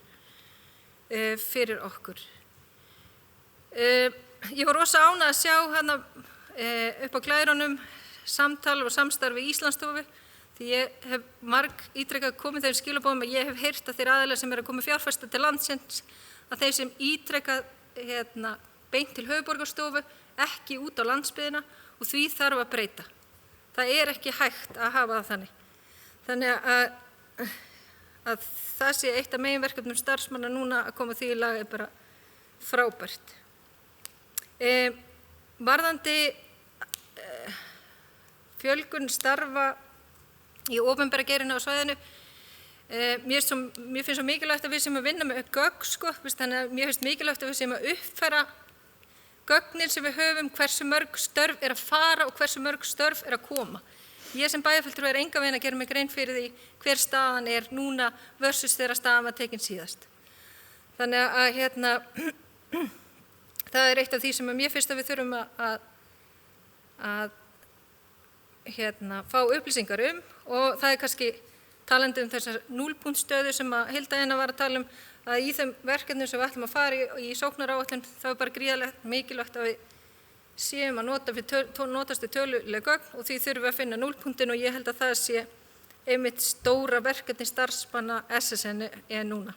fyrir okkur. Ég var rosa ánægð að sjá hana upp á glærunum samtal og samstarf við Íslandsstofu, því ég hef ítrekað komið þeim skilaboðum að ég hef heyrt að þeir aðilar sem eru að koma fjárfesta til landsins, að þeir sem ítrekað beint til höfuðborgarstofu, ekki út á landsbyggðina, og því þarf að breyta. Það er ekki hægt að hafa það þannig. Þannig að það sé eitt af meginverkefnum starfsmanna núna að koma því í lag er bara frábært. Varðandi fjölgun starfa í opinbera geiranum á svæðinu, mér finnst svo mikilvægt að við séum að vinna með gögn, þannig að mér finnst mikilvægt að við séum að uppfæra gögnin sem við höfum, hversu mörg störf er að fara og hversu mörg störf er að koma. Ég sem bæjarfulltrúi er engan veginn að gera mig grein fyrir því hver staðan er núna versus þegar staðan var tekin síðast. Þannig að það er eitt af því sem mér finnst að við þurfum að fá upplýsingar og það er kannski talandi þessar núllpunktstöðu sem að Hilda var að tala að í þeim verkefnum sem við ætlum að fara í sóknaráætlun, þá er bara gríðarlega mikilvægt að við séum að notast við töluleg gögn og því þurfum við að finna núllpunktin og ég held að það sé einmitt stóra verkefni starfsmanna SSN núna.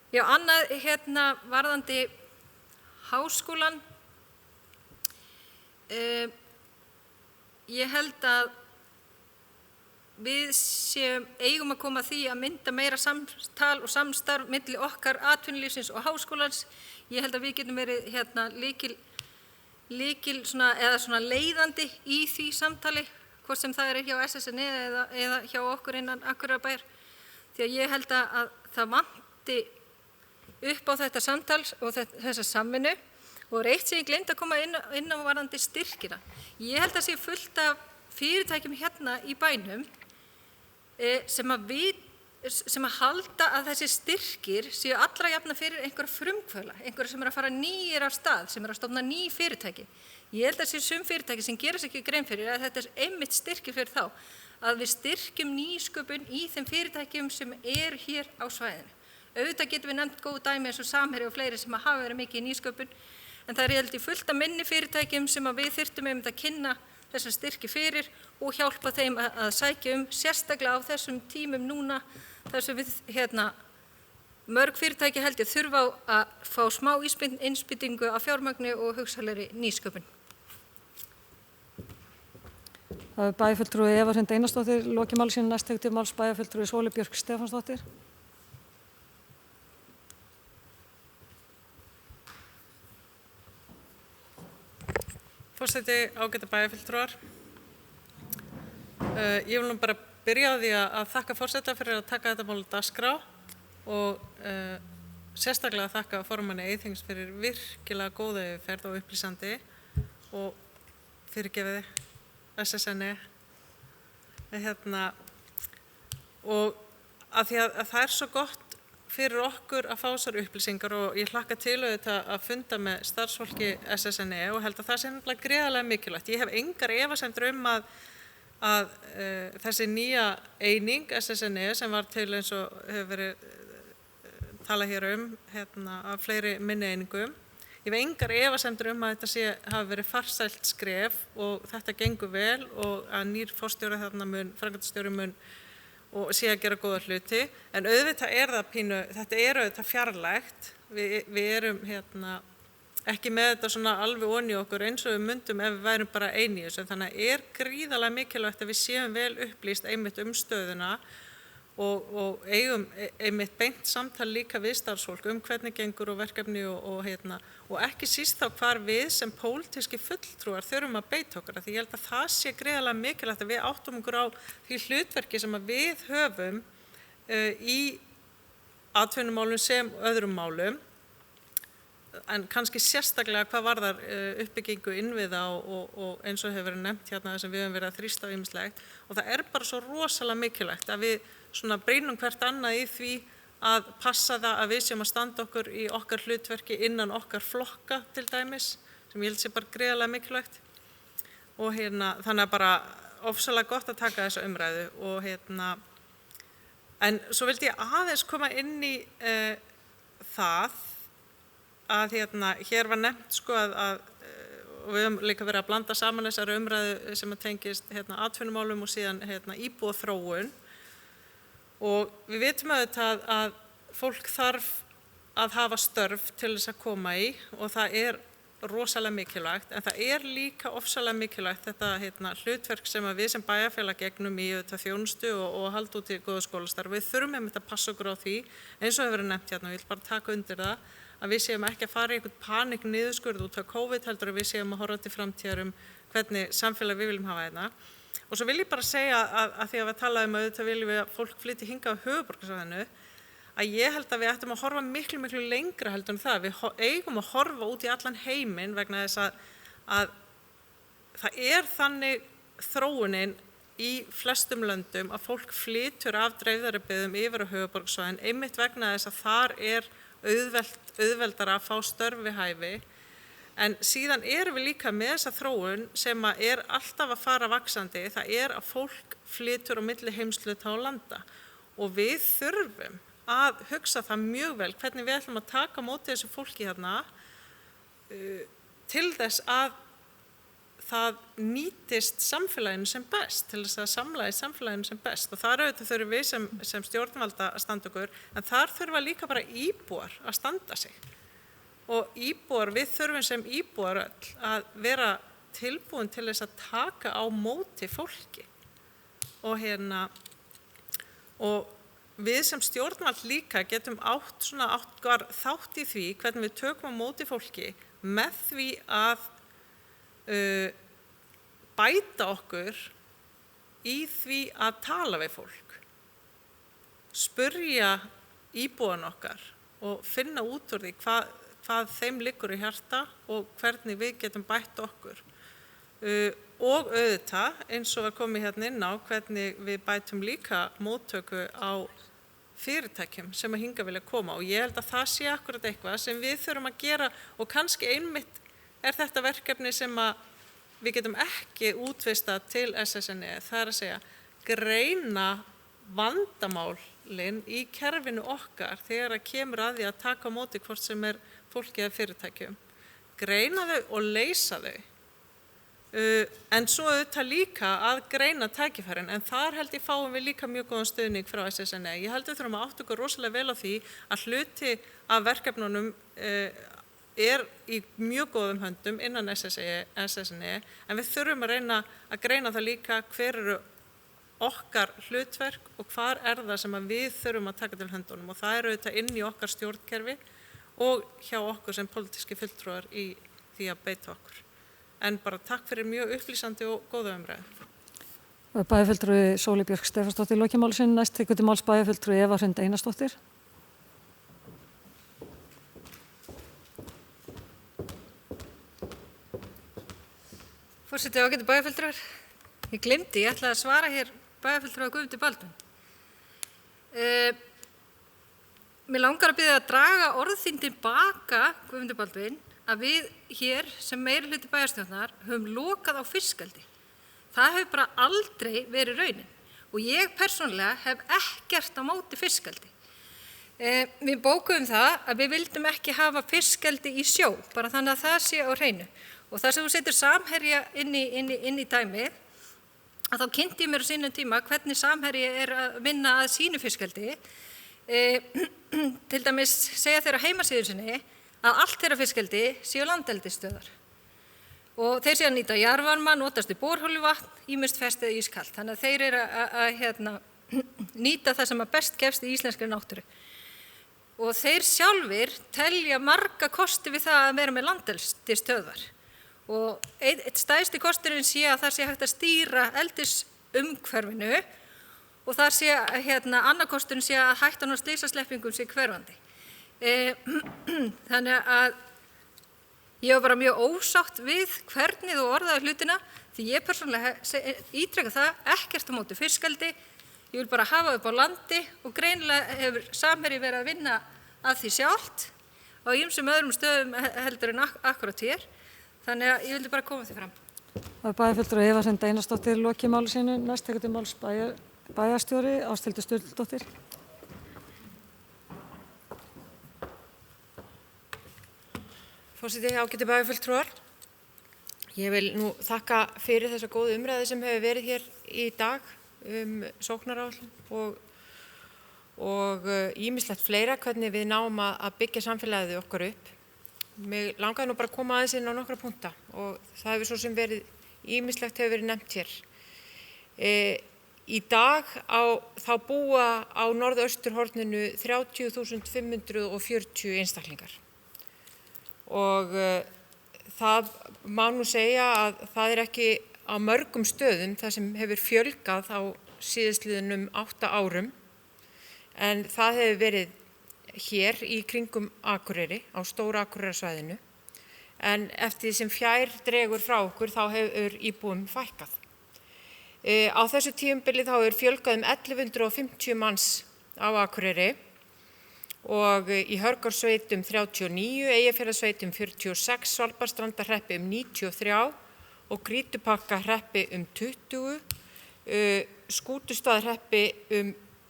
Já, annað varðandi háskólann. Ég held að við eigum að koma að því að mynda meira samtal og samstarf milli okkar atvinnulífsins og háskólans. Ég held að við getum verið lykil eða leiðandi í því samtali, hvort sem það er hjá SSN eða hjá okkur innan Akureyrarbæjar. Því að ég held að það vanti upp á þetta samtal og þessa samvinnu. Og eitt sem ég gleymdi að koma inn á varðandi styrkina. Ég held að sé fullt af fyrirtækjum hérna í bænum sem að halda að þessi styrkir séu allra jafna fyrir einhverja frumkvöðla, einhverja sem eru að fara nýir af stað, sem eru að stofna ný fyrirtæki. Ég held að sé sum fyrirtæki sem gera sér ekki grein fyrir að þetta er einmitt styrkir fyrir þá, að við styrkjum nýsköpun í þeim fyrirtækjum sem eru hér á svæðinu. Auðvitað getum við nefnt góð dæmi eins og Samherji og fleiri sem hafa verið mikið í nýsköpun, en það er ég held í fullt af minni fyrirtækjum sem að við þyrftum einmitt að kynna þessa styrki fyrir og hjálpa þeim að sækja sérstaklega á þessum tímum núna, þar sem við mörg fyrirtæki held ég þurfa að fá smá innspýtingu af fjármagni og hugsanlegri nýsköpun. Það er bæjarfulltrúi Eva Hrund Einarsdóttir, lokið máli sínu, næst tekur til máls bæjarfulltrúi Sólu Björk Stefánsdóttir. Forseti, ágæta bæjarfulltrúar. Ég vil nú bara byrja á því að þakka forseta fyrir að taka þetta mál á dagskrá og sérstaklega þakka formanni Eyþings fyrir virkilega góða yfirferð og upplýsandi og fyrirgefiði SSN. Og að því að það er svo gott fyrir okkur að fá þessar upplýsingar og ég hlakka til auðvitað að funda með starfsfólki SSN og held að það sé nefnilega gríðarlega mikilvægt. Ég hef engar efasemdir að þessi nýja eining SSN sem var til eins og hefur verið talað hér af fleiri minni einingum. Ég hef engar efasemdir að þetta hafi verið farsælt skref og þetta gengur vel og að nýr forstjóri framkvæmdastjóri mun og sé að gera góða hluti, en auðvitað er það þetta er auðvitað fjarlægt, við erum ekki með þetta svona alveg onni okkur eins og við myndum ef við værum bara eini í þessu. Þannig að gríðarlega mikilvægt að við séum vel upplýst einmitt stöðuna og eigum einmitt beint samtal líka við starfsfólk hvernig gengur og verkefni og ekki síst þá hvar við sem pólitíski fulltrúar þurfum að beita okkur. Því ég held að það sé gríðarlega mikilvægt að við áttum okkur á því hlutverki sem að við höfum í atvinnumálum sem öðrum málum, en kannski sérstaklega hvað varðar uppbyggingu innviða og eins og hefur verið nefnt hérna sem við höfum verið að þrýsta á ýmislegt. Og það bara svo rosalega mikilvægt að við svona brýnum hvert annað í því að passa það að við séum að standa okkur í okkar hlutverki innan okkar flokka til dæmis, sem ég held sé bara gríðarlega mikilvægt. Og þannig að bara ofsalega gott að taka þessa umræðu og en svo vildi ég aðeins koma inn í það að hér var nefnt sko að og við höfum líka verið að blanda saman þessari umræðu sem að tengist atvinnumálum og síðan íbúaþróun. Og við vitum auðvitað að fólk þarf að hafa störf til þess að koma í og það rosalega mikilvægt, en það líka ofsalega mikilvægt þetta hlutverk sem að við sem bæjarfélag gegnum í þjónustu og halda út í góða skólastarf. Við þurfum einmitt að passa okkur á því, eins og hefur verið nefnt hérna, og ég vil bara taka undir það, að við séum ekki að fara í einhvern panik niðurskurð út af COVID, heldur að við séum að horfa til framtíðar hvernig samfélag við viljum hafa hérna. Og svo vil ég bara segja að því að við talaðum auðvitað viljum við að fólk flytji hingað á höfuðborgarsvæðinu, að ég held að við ættum að horfa miklu lengra heldur en það. Við eigum að horfa út í allan heiminn vegna þess að það þannig þróunin í flestum löndum að fólk flytur af dreifðari byggðum yfir á höfuðborgarsvæðin einmitt vegna þess að þar auðveldara að fá störf við hæfi. En síðan við líka með þessa þróun sem að alltaf að fara vaxandi, það að fólk flytur á milli heimshluta og landa og við þurfum að hugsa það mjög vel hvernig við ætlum að taka á móti þessu fólki hérna til þess að það nýtist samfélaginu sem best, til þess að samlagist samfélaginu sem best. Og þar auðvitað þurfum við sem stjórnvalda að standa okkur, en þar þurfa líka bara íbúar að standa sig. Og íbúar, við þurfum sem íbúar öll að vera tilbúin til þess að taka á móti fólki. Og við sem stjórnvald líka getum átt þátt í því hvernig við tökum á móti fólki með því að bæta okkur í því að tala við fólk, spurja íbúan okkar og finna út úr því hvað þeim liggur í hjarta og hvernig við getum bætt okkur. Og auðvitað, eins og var komið hérna inn á, hvernig við bætum líka móttöku á fyrirtækjum sem að hingað vilja koma. Og ég held að það sé akkurat eitthvað sem við þurfum að gera og kannski einmitt þetta verkefni sem að við getum ekki útvistað til SSNE, það að segja greina vandamálin í kerfinu okkar þegar að kemur að því að taka á móti hvort sem fólki eða fyrirtækjum. Greina þau og leysa þau. En svo auðvitað líka að greina tækifærin, en þar held ég fáum við líka mjög góðan stuðning frá SSNE. Ég held við þurfum að átta okkur rosalega vel á því að hluti af verkefnunum í mjög góðum höndum innan SSNE, en við þurfum að reyna að greina það líka hver okkar hlutverk og hvar það sem að við þurfum að taka til höndunum, og það auðvitað inn í okkar stjórnkerfi og hjá okkur sem pólitíski fulltrúar í því að beita okkur. En bara takk fyrir mjög upplýsandi og góða umræðu. Bæjarfulltrúi Sóley Björk Stefánsdóttir loki máli sínu. Næst tekur til máls bæjarfulltrúi Eva Hrund Einarsdóttir. Forseti, ágætu bæjarfulltrúar. Ég gleymdi, ég ætlaði að svara hér bæjarfulltrúa Guðmundi Baldvin. Mér langar að biðja að draga orð þín til baka, Guðmundi Baldvin, að við hér sem meiri hluti bæjarstjórnar höfum lokað á fiskeldi. Það hefur bara aldrei verið raunin og ég persónulega hef ekkert á móti fiskeldi. Við bókuðum það að við vildum ekki hafa fiskeldi í sjó, bara þannig að það sé á hreinu. Og þar sem þú setur Samherja inn í dæmið, að þá kynnti ég mér á sínum tíma hvernig Samherji að vinna að sínu fiskeldi. Til dæmis segja þeir á heimasíðu sinni að allt þeirra fiskeldi séu landeldisstöðvar. Og þeir séu að nýta jarðvarma, notast við borholuvatn, ýmist ferskt eða ískalt. Þannig að þeir eru að nýta það sem að best gefst í íslenskri náttúru. Og þeir sjálfir telja marga kosti við það að vera með landeldisstöðvar. Og eitt stærsti kosturinn sé að það sé hægt að stýra eldisumhverfinu og það sé annar kosturinn sé að hættan á slysasleppingum sé hverfandi. Þannig að ég var bara mjög ósátt við hvernig þú orðaði hlutina því ég persónulega ítreka það ekkert á móti fiskeldi. Ég vil bara hafa upp á landi og greinilega hefur Samherji verið að vinna að því sjálft á ýmsum öðrum stöðum heldur en akkúrat hér. Þannig að ég vildi bara koma því fram. Það bæjarfulltrúi Eva Senda Einarsdóttir lokið máli sínu. Næst tekur til máls bæjarstjóri Ásthildur Sturludóttir. Forseti, ágætu bæjarfulltrúar. Ég vil nú þakka fyrir þessa góðu umræðu sem hefur verið hér í dag sóknaráætlun og ýmislegt fleira hvernig við náum að byggja samfélagið okkar upp. Mig langaði nú bara að koma aðeins inn á nokkra punkta og það hefur svo sem ýmislegt hefur verið nefnt hér. Í dag þá búa á norðausturhorninu 30.540 einstaklingar og það má nú segja að það ekki á mörgum stöðum það sem hefur fjölgað á síðastliðnum 8 árum en það hefur verið hér í kringum Akureyri á stóra Akureyrarsvæðinu en eftir því sem fjær dregur frá okkur þá hefur íbúum fækkað. Á þessu tímabili þá hefur fjölgað 1150 manns á Akureyri og í Hörgársveit 39, Eyjafjarðarsveit 46, Svalbarðsstrandarhreppi 93 og Grýtubakkahreppi 20, Skútustaðahreppi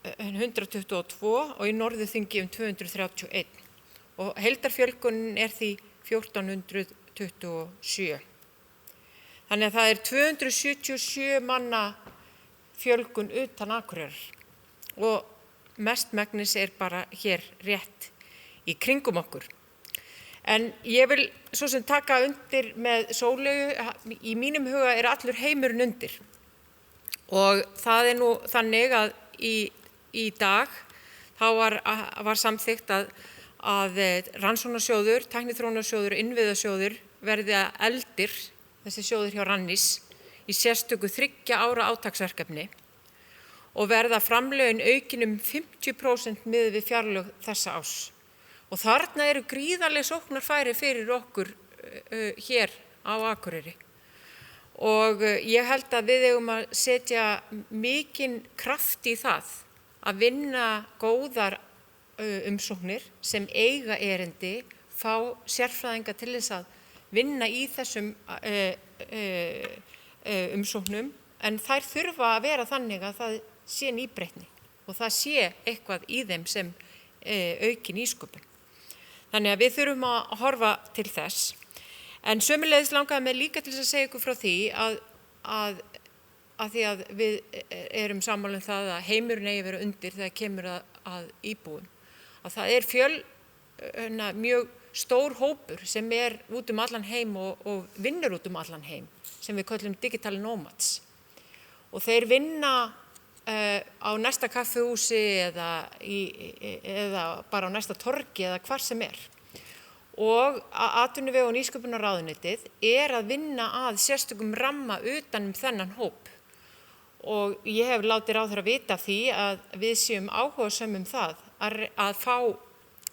122 og í Norðurþingi 231 og heildarfjölgunin því 1427. Þannig að það 277 manna fjölgun utan Akureyrar og mestmegnis bara hér rétt í kringum okkur. En ég vil svo sem taka undir með Sóleyju, í mínum huga allur heimurinn undir og það nú þannig að í dag þá var samþykkt að rannsóknarsjóður, tækniþróunarsjóður og innviðasjóður verði efldir, þessi sjóður hjá Rannís, í sérstöku 3 ára átaksverkefni og verða framlögin aukin 50% miðað við fjárlög þessa árs. Og þarna eru gríðarleg sóknarfæri fyrir okkur hér á Akureyri. Og ég held að við eigum að setja mikinn kraft í það að vinna góðar umsóknir sem eiga erindi, fá sérfræðinga til þess að vinna í þessum umsóknum, en þær þurfa að vera þannig að það sé nýbreytni og það sé eitthvað í þeim sem aukin nýsköpun. Þannig að við þurfum að horfa til þess. En sömuleiðis langaði mig líka til þess að segja ykkur frá því að því að við erum sammála það að heimurinn eigi að vera undir þegar kemur að íbúum. Að það mjög stór hópur sem út allan heim og vinnur út allan heim, sem við köllum digital nomads. Og þeir vinna á næsta kaffihúsi eða bara á næsta torgi eða hvar sem Og atvinnuvega- og nýsköpunarráðuneytið að vinna að sérstökum ramma utan þennan hóp. Og ég hef látið ráðherra vita því að við séum áhugasöm það að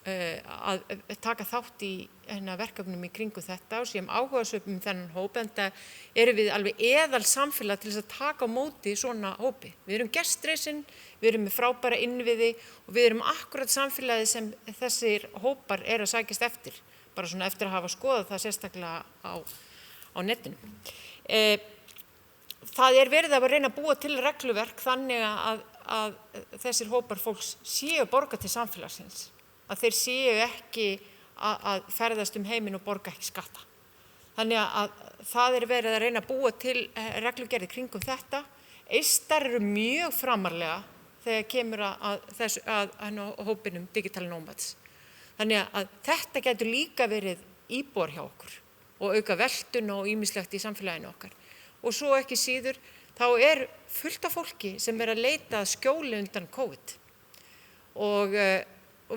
að taka þátt í verkefnum í kringu þetta og séum áhugasöm þennan hóp, en það við alveg eðal samfélag til þess að taka á móti svona hópi. Við erum gestreisin, við erum með frábæra innviði og við erum akkurat samfélagið sem þessir hópar að sækjast eftir, bara svona eftir að hafa skoðað það sérstaklega á netinu. Það verið að reyna að búa til regluverk þannig að þessir hópar fólks séu borga til samfélagsins, að þeir séu ekki að ferðast heiminn og borga ekki skatta. Þannig að það verið að reyna að búa til reglugerði kringum þetta. Eistar eru mjög framarlega þegar kemur að hópinum digital nomads. Þannig að þetta getur líka verið íbúar hjá okkur og auka veltun og ýmislegt í samfélaginu okkar. Og svo ekki síður, þá fullt af fólki sem að leita að skjóli undan COVID og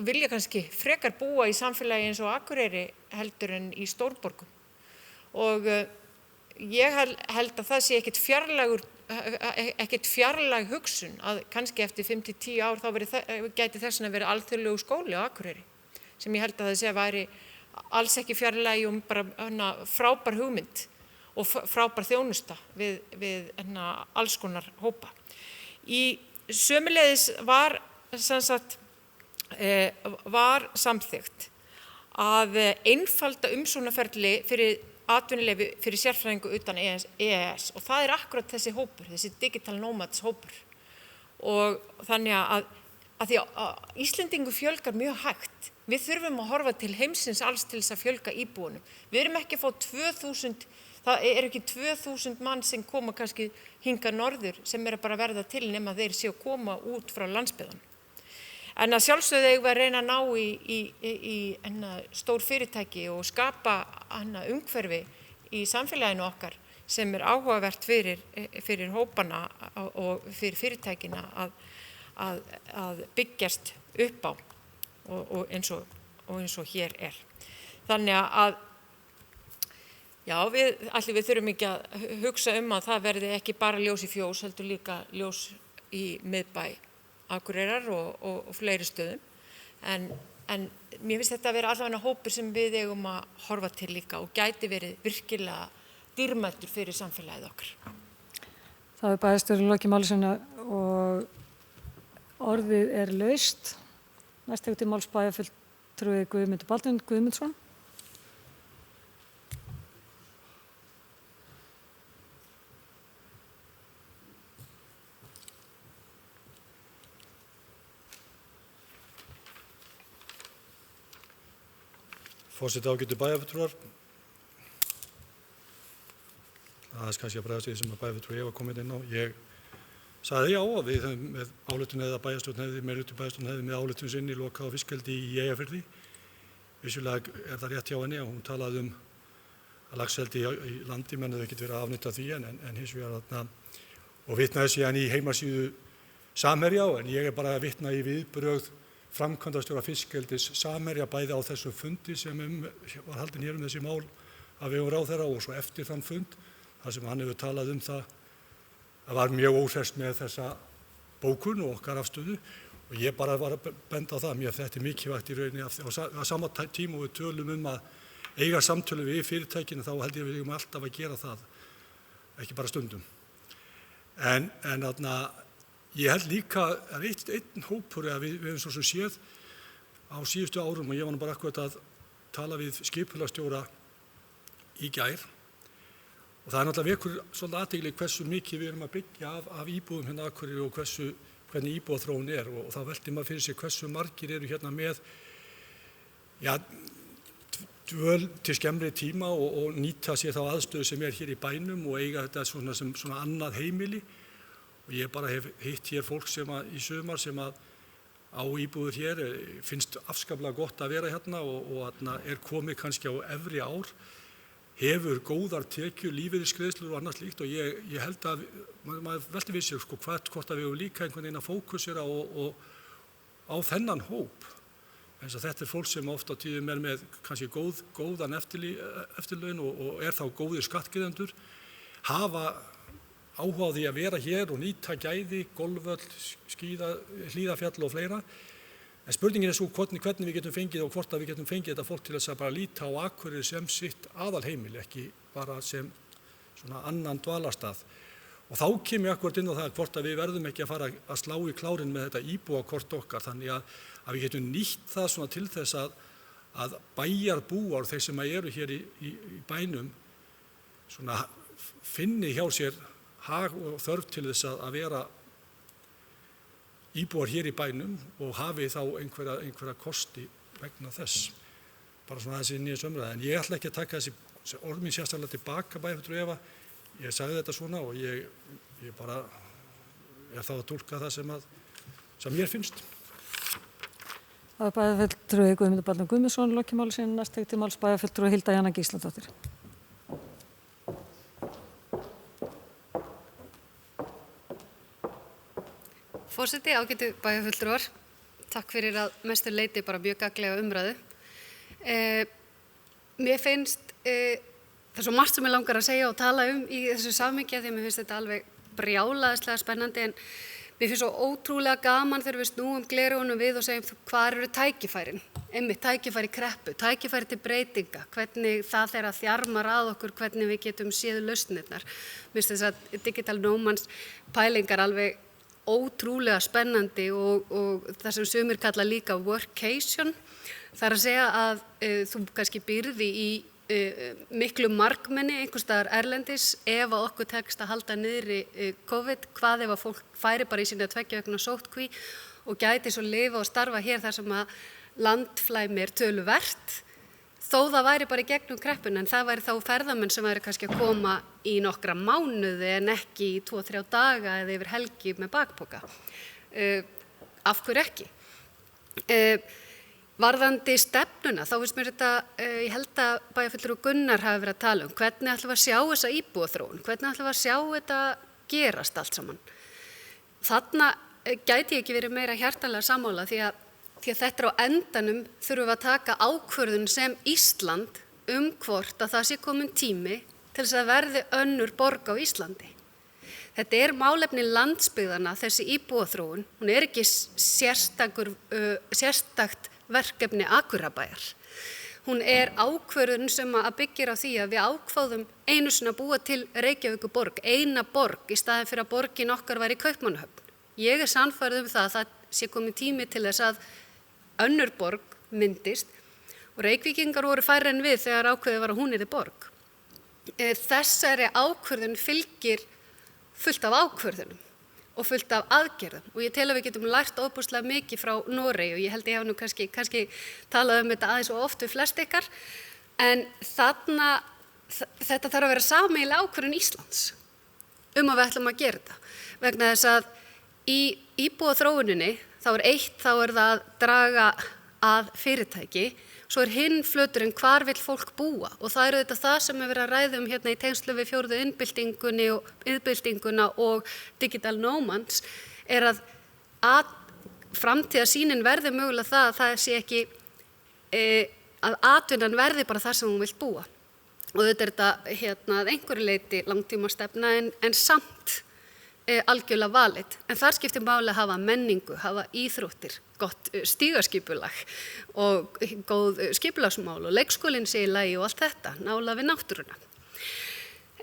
vilja kannski frekar búa í samfélagi eins og Akureyri heldur en í stórborgum. Og ég held að það sé ekkert fjarlæg hugsun að kannski eftir 5-10 ár þá gæti þess vegna verið alþjóðlegur skóli á Akureyri, sem ég held að það sé að væri alls ekki fjarlægi og bara frábær hugmynd og frábær þjónusta við alls konar hópa. Í sömuleiðis var samþykkt að einfalda umsóknarferli fyrir atvinnuleyfi fyrir sérfræðingu utan EES og það akkúrat þessi hópur, þessi digital nomads hópur. Og þannig að því að Íslendingu fjölgar mjög hægt. Við þurfum að horfa til heimsins alls til þess að fjölga íbúunum. Við erum ekki að fá 2000, það ekki 2000 mann sem koma kannski hingað norður sem bara að verða til nema þeir séu að koma út frá landsbyggðunum. En að sjálfsögðu eigum við að reyna að ná í stór fyrirtæki og skapa umhverfi í samfélaginu okkar sem áhugavert fyrir hópana og fyrir fyrirtækina að byggjast upp á og eins og hér Þannig að já, við þurfum ekki að hugsa að það verði ekki bara ljós í fjós, heldur líka ljós í miðbæ Akureyrar og fleiri stöðum. En mér finnst þetta að vera allavega hópur sem við eigum að horfa til líka og gæti verið virkilega dýrmætur fyrir samfélagið okkar. Það bæjarstjóri lokið máli sinna og orðið laust. Næst tekur til máls bæjarfulltrúi Guðmundur Baldvin Guðmundsson. Forseti, ágætu bæjarfulltrúar. Það kannski að bregðast því sem að bæjarfulltrúi Eva komið inn á. Ég sagði já að við höfum með ályktun eða meirihluti bæjarstjórn hefði með ályktun sinni lokað á fiskeldi í Eyjafirði. Vissulega það rétt hjá henni og hún talaði að laxeldi í landi menn hefði ekkert verið að afnýta því en hins vegar þarna og vitnaði síðan í heimasíðu Samherja en ég bara að vitna í viðbrögð framkvæmdastjóra fiskeldis Samherja bæði á þessum fundi sem var haldinn hér þessi mál af vegum ráðherra og svo eftir þann fund þar sem hann hefur talað það var mjög óhress með þessa bókun og okkar afstöðu og ég bara var að benda á það mér þetta mikilvægt í rauninni á sama tíma og við tölum að eiga samtölu við fyrirtækinu þá held ég við eigum alltaf að gera það ekki bara stundum en þarna ég held líka að einn hópur að við höfum svo sem séð á síðustu árum og ég var bara akkúrat að tala við skipulagsstjóra í gær og það náttúrulega vekur svolítið athygli hversu mikið við erum að byggja af íbúðum hérna Akureyri og hvernig íbúðaþróun og þá veltir maður fyrir sig hversu margir eru hérna með dvöl til skemmri tíma og nýta sér þá aðstöðu sem hér í bænum og eiga þetta sem svona annað heimili. Og ég bara hef hitt hér fólk sem í sumar sem á íbúður hér finnst afskaplega gott að vera hérna og komið kannski á efri ár, hefur góðar tekjur, lífeyrisgreiðslur og annað slíkt og ég held að maður veltir við sér hvort að við höfum líka einhvern veginn að fókusera á þennan hóp. En þetta fólk sem oft á tíðum með kannski góðan eftirlaun og þá góðir skattgreiðendur, hafa áhuga á því að vera hér og nýta gæði, golfvöll, hlíðafjall og fleira. En spurningin svo hvernig við getum fengið og hvort að við getum fengið þetta fólk til þess að bara líta á Akureyri sem sitt aðalheimil, ekki bara sem svona annan dvalarstað. Og þá kemur ég akkúrat inn á það hvort að við verðum ekki að fara að slá í klárinn með þetta íbúakort okkar, þannig að við getum nýtt það svona til þess að bæjarbúar, þeir sem eru hér í bænum, svona finni hjá sér hag og þörf til þess að vera íbúar hér í bænum og hafi þá einhverja kosti vegna þess. Bara svona þessi nýja umræða. En ég ætla ekki að taka þessi orð mín sérstaklega tilbaka bæjarfulltrúi Eva. Ég sagði þetta svona og ég bara þá að túlka það sem mér finnst. Bæjarfulltrúi Guðmundur Baldvin Guðmundsson lokið máli sínu, næst tekur til máls bæjarfulltrúi Hilda Jana Gísladóttir. Forseti, ágætu bæjarfulltrúar, takk fyrir að mestu leyti bara mjög gagnlega umræðu. Mér finnst það er svo margt sem ég langar að segja og tala í þessu samhengi því að mér finnst þetta alveg brjálæðislega spennandi en mér finnst svo ótrúlega gaman þegar við snúum gleraugunum við og segjum hvar eru tækifærin, einmitt tækifæri kreppu, tækifæri til breytinga, hvernig það þeirra þjarmar að okkur, hvernig við getum séð lausnirnar. Mér finnst þess að digital nomads pælingar alveg ótrúlega spennandi og það sem sumir kalla líka workation. Það er að segja að þú kannski býrði í miklu margmenni einhvers staðar erlendis ef að okkur tekst að halda niðri COVID, hvað ef að fólk færi bara í sína 2 vikna sóttkví og gæti svo lifa og starfa hér þar sem að landflæmi er töluvert, þó það væri bara í gegnum kreppuna en það væri þá ferðamenn sem væri kannski að koma í nokkra mánuði en ekki í 2-3 daga eða yfir helgi með bakpoka. Af hverju ekki? Varðandi stefnuna, þá finnst mér þetta, ég held að bæjarfulltrúi Gunnar hafi verið að tala hvernig ætlum við að sjá þessa íbúaþróun, hvernig ætlum við að sjá þetta gerast allt saman. Þarna gæti ég ekki verið meira hjartanlega sammála því að þetta á endanum þurfum við að taka ákvörðun sem Ísland hvort að það sé komin tími til þess að verði önnur borg á Íslandi. Þetta er málefni landsbyggðanna, þessi íbúaþróun, hún er ekki sérstakt verkefni Akureyrarbæjar. Hún er ákvörðun sem að byggir á því að við ákváðum einu sinni að búa til Reykjavíkurborg, eina borg í staðinn fyrir að borgin okkar væri í Kaupmannahöfn. Ég er sannfærð það að það sé komið tími til þess að önnur borg myndist og Reykvíkingar voru færri en við þegar ákveðið var að hún yrði borg. Þessari ákvörðun fylgir fullt af ákvörðunum og fullt af aðgerðum og ég tel að við getum lært ofboðslega mikið frá Noregi og ég held ég hafa nú kannski talað þetta aðeins og oft við flest ykkar en þetta þarf að vera sameiginleg ákvörðun Íslands að við ætlum að gera þetta vegna þess að í íbúaþróuninni þá er það að draga að fyrirtæki svo er hinn flöturinn hvar vill fólk búa og það eru þetta það sem við verið að ræða hérna í tengslu við 4. iðnbyltinguna og digital nomads er að framtíðarsýnin verði mögulega það sé ekki að atvinnan verði bara það sem hún vill búa og þetta er þetta að einhverju leyti langtímastefna en samt algjörlega valið. En þar skiptir máli að hafa menningu, hafa íþróttir, gott stígaskipulag og góð skipulagsmál og leikskólinn sé í lagi og allt þetta, nálega við náttúruna.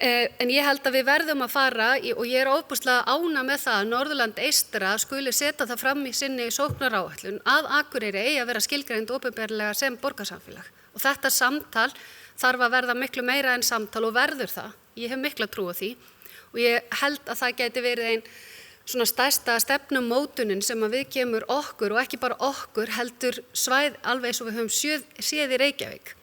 En ég held að við verðum að fara og ég er ofboðslega ánægð með það að Norðurland eystra skuli setja það fram í sinni sóknaráætlun að Akureyri eigi að vera skilgreind opinberlega sem borgarsamfélag. Og þetta samtal þarf að verða miklu meira en samtal og verður það. Ég hef mikla trú á því. Og ég held að það gæti verið ein svona stærsta stefnumótunin sem að við kemur okkur og ekki bara okkur heldur svæð alveg eins og við höfum séð í Reykjavík.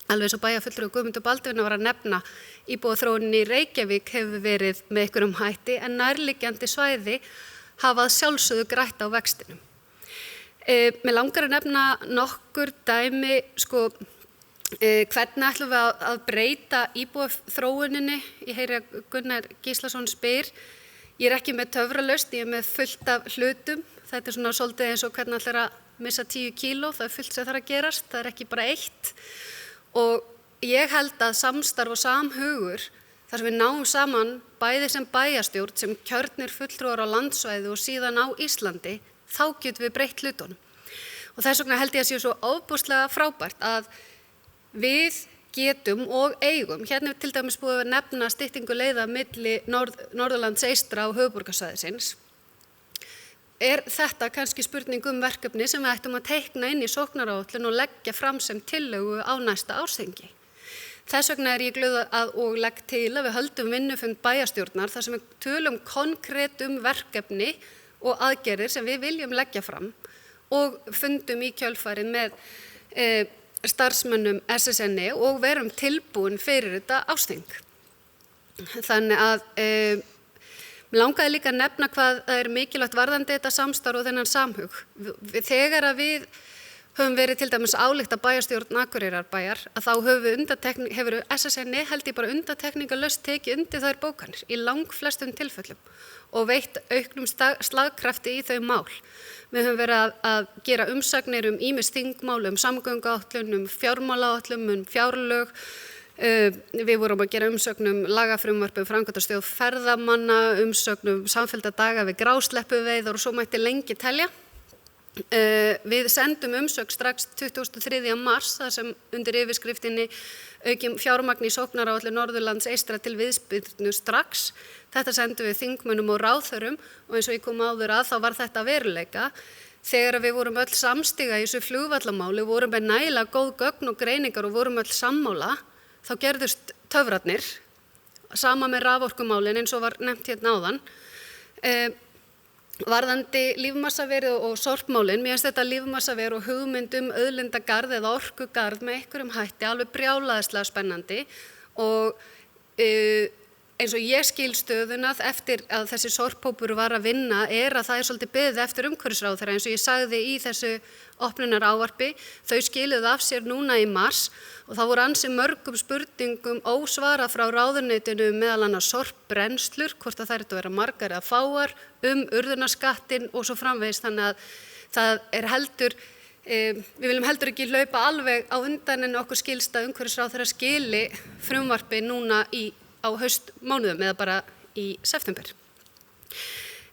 Alveg eins og bæjarfulltrúi Guðmundur Baldvin var að nefna íbúaþróunin í Reykjavík hefur verið með einhverjum hætti en nærliggjandi svæði hafa sjálfsögðu grætt á vextinum. Mér langar að nefna nokkur dæmi hvernig ætlum við að breyta íbúaþróuninni? Ég heyri að Gunnar Gíslason spyr. Ég er ekki með töfralausn, ég er með fullt af hlutum. Þetta er svona svolítið eins og hvernig ætlar að missa 10 kíló, það er fullt sem þarf að gerast, það er ekki bara eitt. Og ég held að samstarf og samhugur, þar sem við náum saman bæði sem bæjarstjórn, sem kjörnir fulltrúar á landsvæði og síðan á Íslandi, þá getum við breytt hlutunum. Og þess vegna held ég að sé svo ofboðslega frábært að við getum og eigum, hérna til dæmis búið að nefna styttingu leiða milli Norðurlands eystra og höfuðborgarsvæðisins, er þetta kannski spurning verkefni sem við ættum að teikna inn í sóknaráætlun og leggja fram sem tillögu á næsta ársþingi. Þess vegna er ég glöð og legg til að við höldum vinnufund bæjarstjórnar þar sem við tölum konkrét verkefni og aðgerðir sem við viljum leggja fram og fundum í kjölfarið með starfsmönnum SSNE og verum tilbúin fyrir þetta ársþing. Þannig að mér langaði líka að nefna hvað það er mikilvægt varðandi þetta samstarf og þennan samhug. Þegar að við höfum verið til dæmis álykta bæjarstjórn Akureyrarbæjar að þá hefur SSNE held ég bara undantekningarlaust tekið undir þær bókanir í langflestum tilfellum og veitt auknum slagkrafti í þau mál. Við höfum verið að gera umsagnir ýmis þingmál, samgönguáætlun, fjármálaáætlun, fjárlög. Við vorum að gera umsögn lagafrumvarp framkvæmdastjórn ferðamanna, umsögn samfellda daga við grásleppuveiðar og svo mætti lengi telja. Við sendum umsögn strax 23. mars þar sem undir yfirskriftinni aukin fjármagn í sóknaráætlun Norðurlands eystra til viðspyrnu strax. Þetta sendum við þingmönnum og ráðherrum og eins og ég kom áður að þá var þetta veruleika. Þegar við vorum öll samstiga í þessu flugvallamáli, vorum með nægilega góð gögn og greiningar og vorum öll sammála, þá gerðust töfrarnir, sama með raforkumálin eins og var nefnt hérna áðan. Varðandi lífmassaver og sorpmálin, mér finnst þetta lífmassaver og hugmynd auðlindagarð eða orkugarð með einhverjum hætti alveg brjálæðislega spennandi og eins og ég skil stöðuna eftir að þessi sorphópur var að vinna að það svolítið beðið eftir umhverfisráðherra eins og ég sagði í þessu opnunarávarpi, þau skiluðu af sér núna í mars og það voru ansi mörgum spurningum ósvarað frá ráðuneytinu meðal annars sorpbrennslur, hvort að þær ættu að vera margar eða fáar, urðunarskattinn og svo framvegis, þannig að það heldur, við viljum heldur ekki hlaupa alveg á undan en okkur skilst að umhverfisráðherra skili frumvarpi núna á haustmánuðum eða bara í september.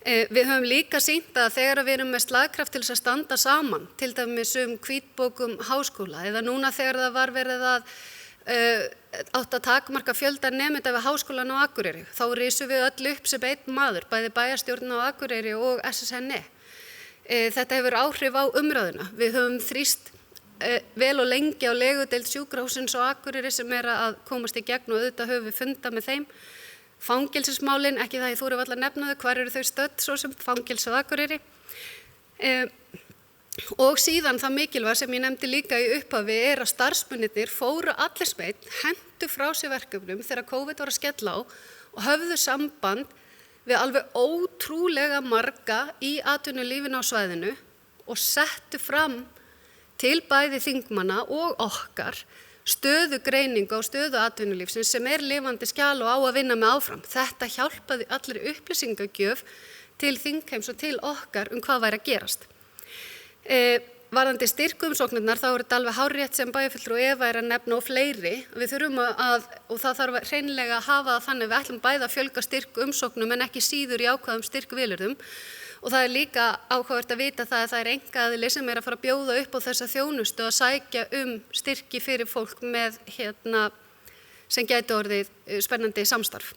Við höfum líka sýnt að þegar við erum með slagkraft til þess að standa saman, til dæmis hvítbókum háskóla eða núna þegar það var verið að átt að takmarka fjölda nemenda við háskólan á Akureyri, þá risum við öll upp sem einn maður, bæði bæjarstjórn á Akureyri og SSNE. Þetta hefur áhrif á umræðuna. Við höfum þrýst vel og lengi á legudeild sjúkrahússins á Akureyri sem að komast í gegn og auðvitað höfum við fundað með þeim. Fangelsismálin, ekki það ég þori varla að nefna þau, hvar eru þau stödd svo sem fangelsi á Akureyri. Og síðan það mikilvæg sem ég nefndi líka í upphafi að starfsmennirnir fóru allir speitt, hentu frá sér verkefnum þegar COVID var að skella á og höfðu samband við alveg ótrúlega marga í atvinnulífinu á svæðinu og settu fram til bæði þingmanna og okkar stöðugreiningu á stöðu atvinnulífsins sem lifandi skjal og á að vinna með áfram. Þetta hjálpaði allir upplýsingagjöf til þingheims og til okkar hvað væri að gerast. Varðandi styrkumsóknirnar þá þetta alveg hárrétt sem bæjarfulltrúi Eva að nefna og fleiri. Við þurfum og það þarf hreinlega að hafa það þannig við ætlum bæði að fjölga styrkumsóknum en ekki síður í ákvæðum styrkvilyrðum. Og það líka áhugavert að vita það að það einkaaðili sem að fara að bjóða upp á þessa þjónustu að sækja styrki fyrir fólk með sem gæti orðið spennandi samstarf.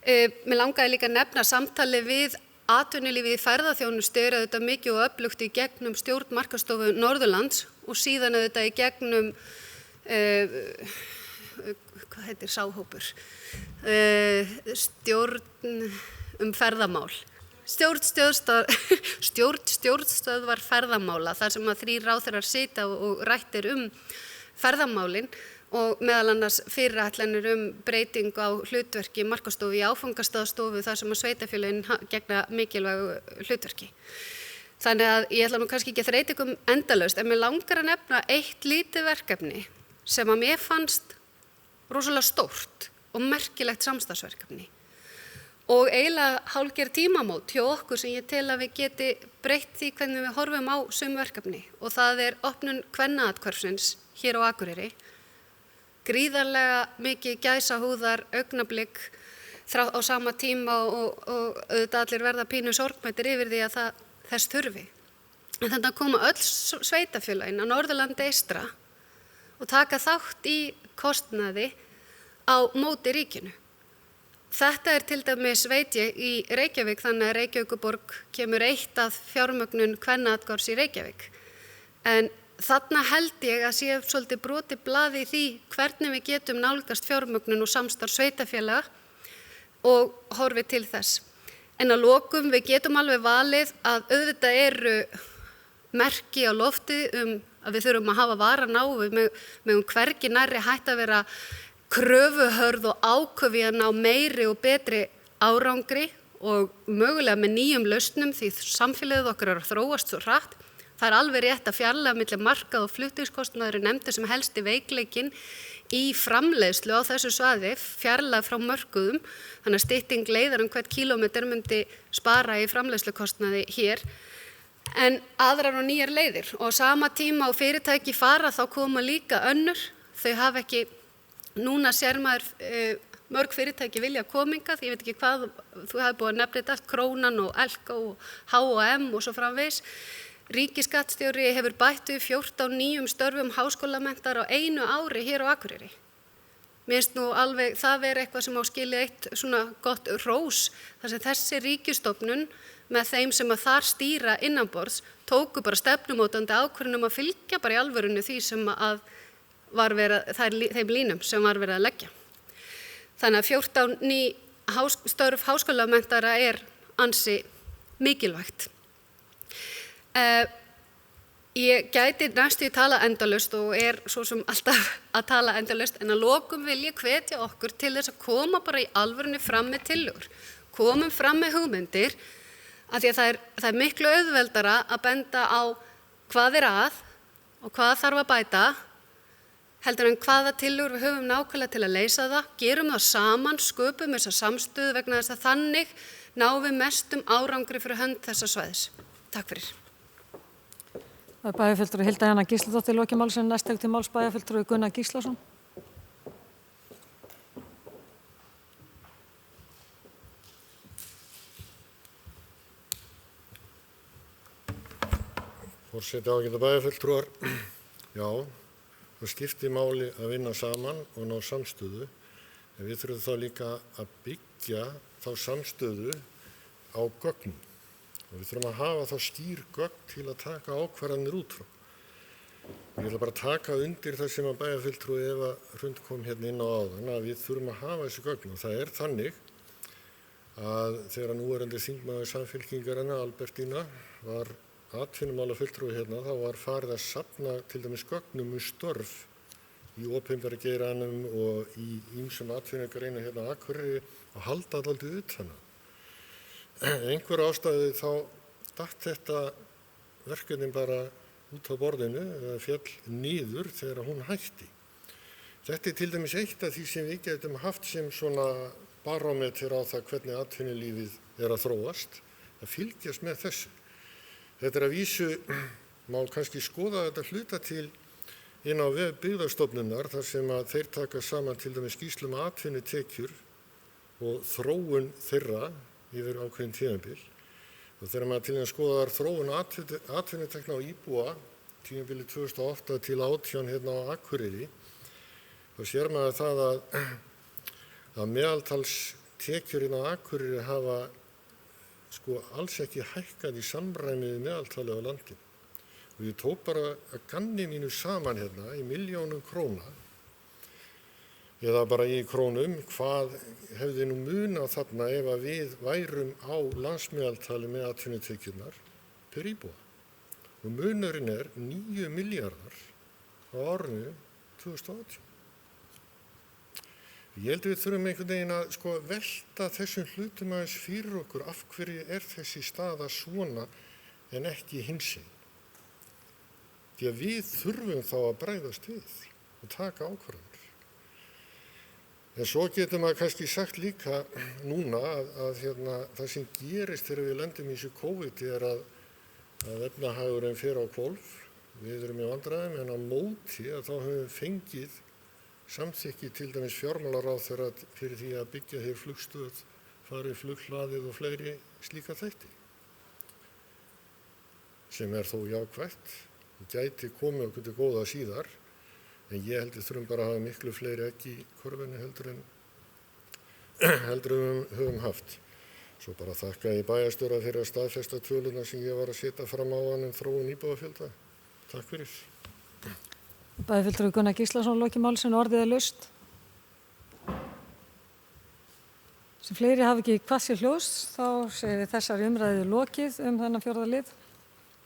Mér langaði líka að nefna samtali við atvinnulífið í ferðaþjónustu auðvitað mikið og öflugt í gegnum stjórn Markaðsstofu Norðurlands og síðan auðvitað í gegnum hvað heitir sáhópur? Stjórn ferðamál. Stjórnstöðvar ferðamála, þar sem að 3 ráðherrar sitja og rættir ferðamálin og meðal annars fyrirætlanir breyting á hlutverki Markaðsstofu í áfangastaðstofu þar sem að sveitarfélögin gegna mikilvægu hlutverki. Þannig að ég ætla nú kannski ekki að þreyta ykkur endalaust, en mér langar að nefna eitt lítið verkefni sem að mér fannst rosalega stórt og merkilegt samstarfsverkefni. Og eiginlega hálfgerð tímamót hjá okkur sem ég tel að við geti breytt því hvernig við horfum á verkefni og það opnun kvennaathvarfsins hér á Akureyri. Gríðarlega mikið gæsahúðar augnablik á sama tíma og auðvitað allir verða pínu sorgmættir yfir því að þess þurfi. En þetta koma öll sveitarfélögin á Norðurlandi eystra og taka þátt í kostnaði á móti ríkinu. Þetta til dæmis veit ég í Reykjavík, þannig að Reykjavíkurborg kemur eitt að fjármögnun kvennaathvarfs í Reykjavík. En þarna held ég að sé svolítið brotið blað í því hvernig við getum nálgast fjármögnun og samstarf sveitarfélaga og horfið til þess. En að lokum við getum alveg valið að auðvitað eru merki á lofti að við þurfum að hafa varan á, við megum hvergi nærri hætt að vera kröfuhörð og áköfi að ná meiri og betri árangri og mögulega með nýjum lausnum því samfélagið okkar að þróast svo hratt. Það er alveg rétt að fjarlægja milli markað og flutningskostnaður er nefndur sem helsti veikleikinn í framleiðslu á þessu svæði, fjarlægja frá mörkuðum, þannig að stytting leiðar hvern kílómetr myndi spara í framleiðslukostnaði hér, en aðrar og nýjar leiðir. Og á sama tíma á fyrirtæki fara þá koma líka önnur, þau hafa ekki, núna sér maður mörg fyrirtæki vilja komingað, ég veit ekki hvað, þú hefði búið að nefna þetta, Krónan og Elko og H&M og svo framvegis. Ríkisskattstjóri hefur bætt við 14 nýjum störfum háskólamenntar á einu ári hér á Akureyri. Mér finnst nú alveg það vera eitthvað sem á skilið eitt svona gott rós, þar sem þessi ríkisstofnun með þeim sem að þar stýra innanborðs tóku bara stefnumótandi ákvörðun að fylgja bara í alvörinu því sem að var verið, þeim línum sem var verið að leggja. Þannig að 14 ný störf háskólamennara er ansi mikilvægt. Ég gæti næstu í tala endalaust og er svo sem alltaf að tala endalaust, en að lokum vil ég hvetja okkur til þess að koma bara í alvörunni fram með tillögur. Komum fram með hugmyndir, af því að það er miklu auðveldara að benda á hvað er að og hvað þarf að bæta, heldur en hvaða tillögur við höfum nákvæmlega til að leysa það, gerum það saman, sköpum þessa samstöðu vegna þess að þannig náum við mestum árangri fyrir hönd þessa svæðis. Takk fyrir. Það er bæjarfulltrúi Hilda Jana Gísladóttir loki málsins, næst til máls bæjarfulltrúi Gunnar Gíslason. Forseti, ágætu bæjarfulltrúar, já, það skiptir máli að vinna saman og ná samstöðu, en við þurfum þá líka að byggja þá samstöðu á gögnum. Og við þurfum að hafa þá skýr gögn til að taka ákvarðanir út frá. Ég ætla bara að taka undir það sem að bæjarfulltrúi Eva Hrund kom hérna inn á áðan, að við þurfum að hafa þessi gögn. Og það er þannig að þegar núverandi þingmaður Samfylkingarinnar, Albertína, var atvinnumálafulltrúi hérna, þá var farið að safna til dæmis gögnum störf í opinbera geiranum og í ýmsum atvinnugreinum hérna á Akureyri og halda dálítið utan að. Einhver ástæðu þá datt þetta verkefni bara út á borðinu eða féll niður þegar hún hætti. Þetta er til dæmis eitt af því sem við getum haft sem svona barómeter á það hvernig atvinnulífið er að þróast, að fylgjast með þessu. Þetta er að vísu, má kannski skoða þetta hluta til inn á vef Byggðastofnunar þar sem að þeir taka saman til dæmis skýrslu atvinnutekjur og þróun þeirra yfir ákveðin tímabil. Og þegar maður til að skoðar þróun atvinnutekna á íbúa tímabili 2008 til 2018 hérna á Akureyri, þá sér maður það að meðaltalstekjur hérna á Akureyri hafa alls ekki hækkað í samræmi við meðaltalið á landinu. Og ég tók bara að ganni mínu saman hérna í milljónum króna, eða bara í krónum, hvað hefði nú munað þarna ef að við værum á landsmeðaltali með atvinnutekjurnar per íbúa. Og munurinn er 9 milljarðar á árinu 2018. Ég held að við þurfum einhvern veginn að velta þessum hlutum aðeins fyrir okkur, af hverju er þessi staða svona en ekki hinsegin. Því að við þurfum þá að bregðast við og taka ákvarðanir. En svo getur maður kannski sagt líka núna að það sem gerist þegar við lendum í þessu COVID er að efnahagurinn fer á hvolf. Við erum í vandræðum, en á móti að þá höfum við fengið samþykki til dæmis fjármálaráðherra fyrir því að byggja hér flugstöð, farið flughlaðið og fleiri slíka þætti. Sem er þó jákvætt og gæti komið okkur til góða síðar. En ég held að þurfum bara að hafa miklu fleiri egg í korfunni heldur en við höfum haft. Svo bara þakka ég bæjarstjóra fyrir að staðfesta töluna sem ég var að setja fram á hann þróun íbúafjölda. Takk fyrir. Bæjarfulltrúi Gunnar Gíslason loki málsins, orðið er laust. Sem fleiri hafi ekki hvað sér hljóðst, þá segir við þessari umræðu lokið þennan fjórða lið.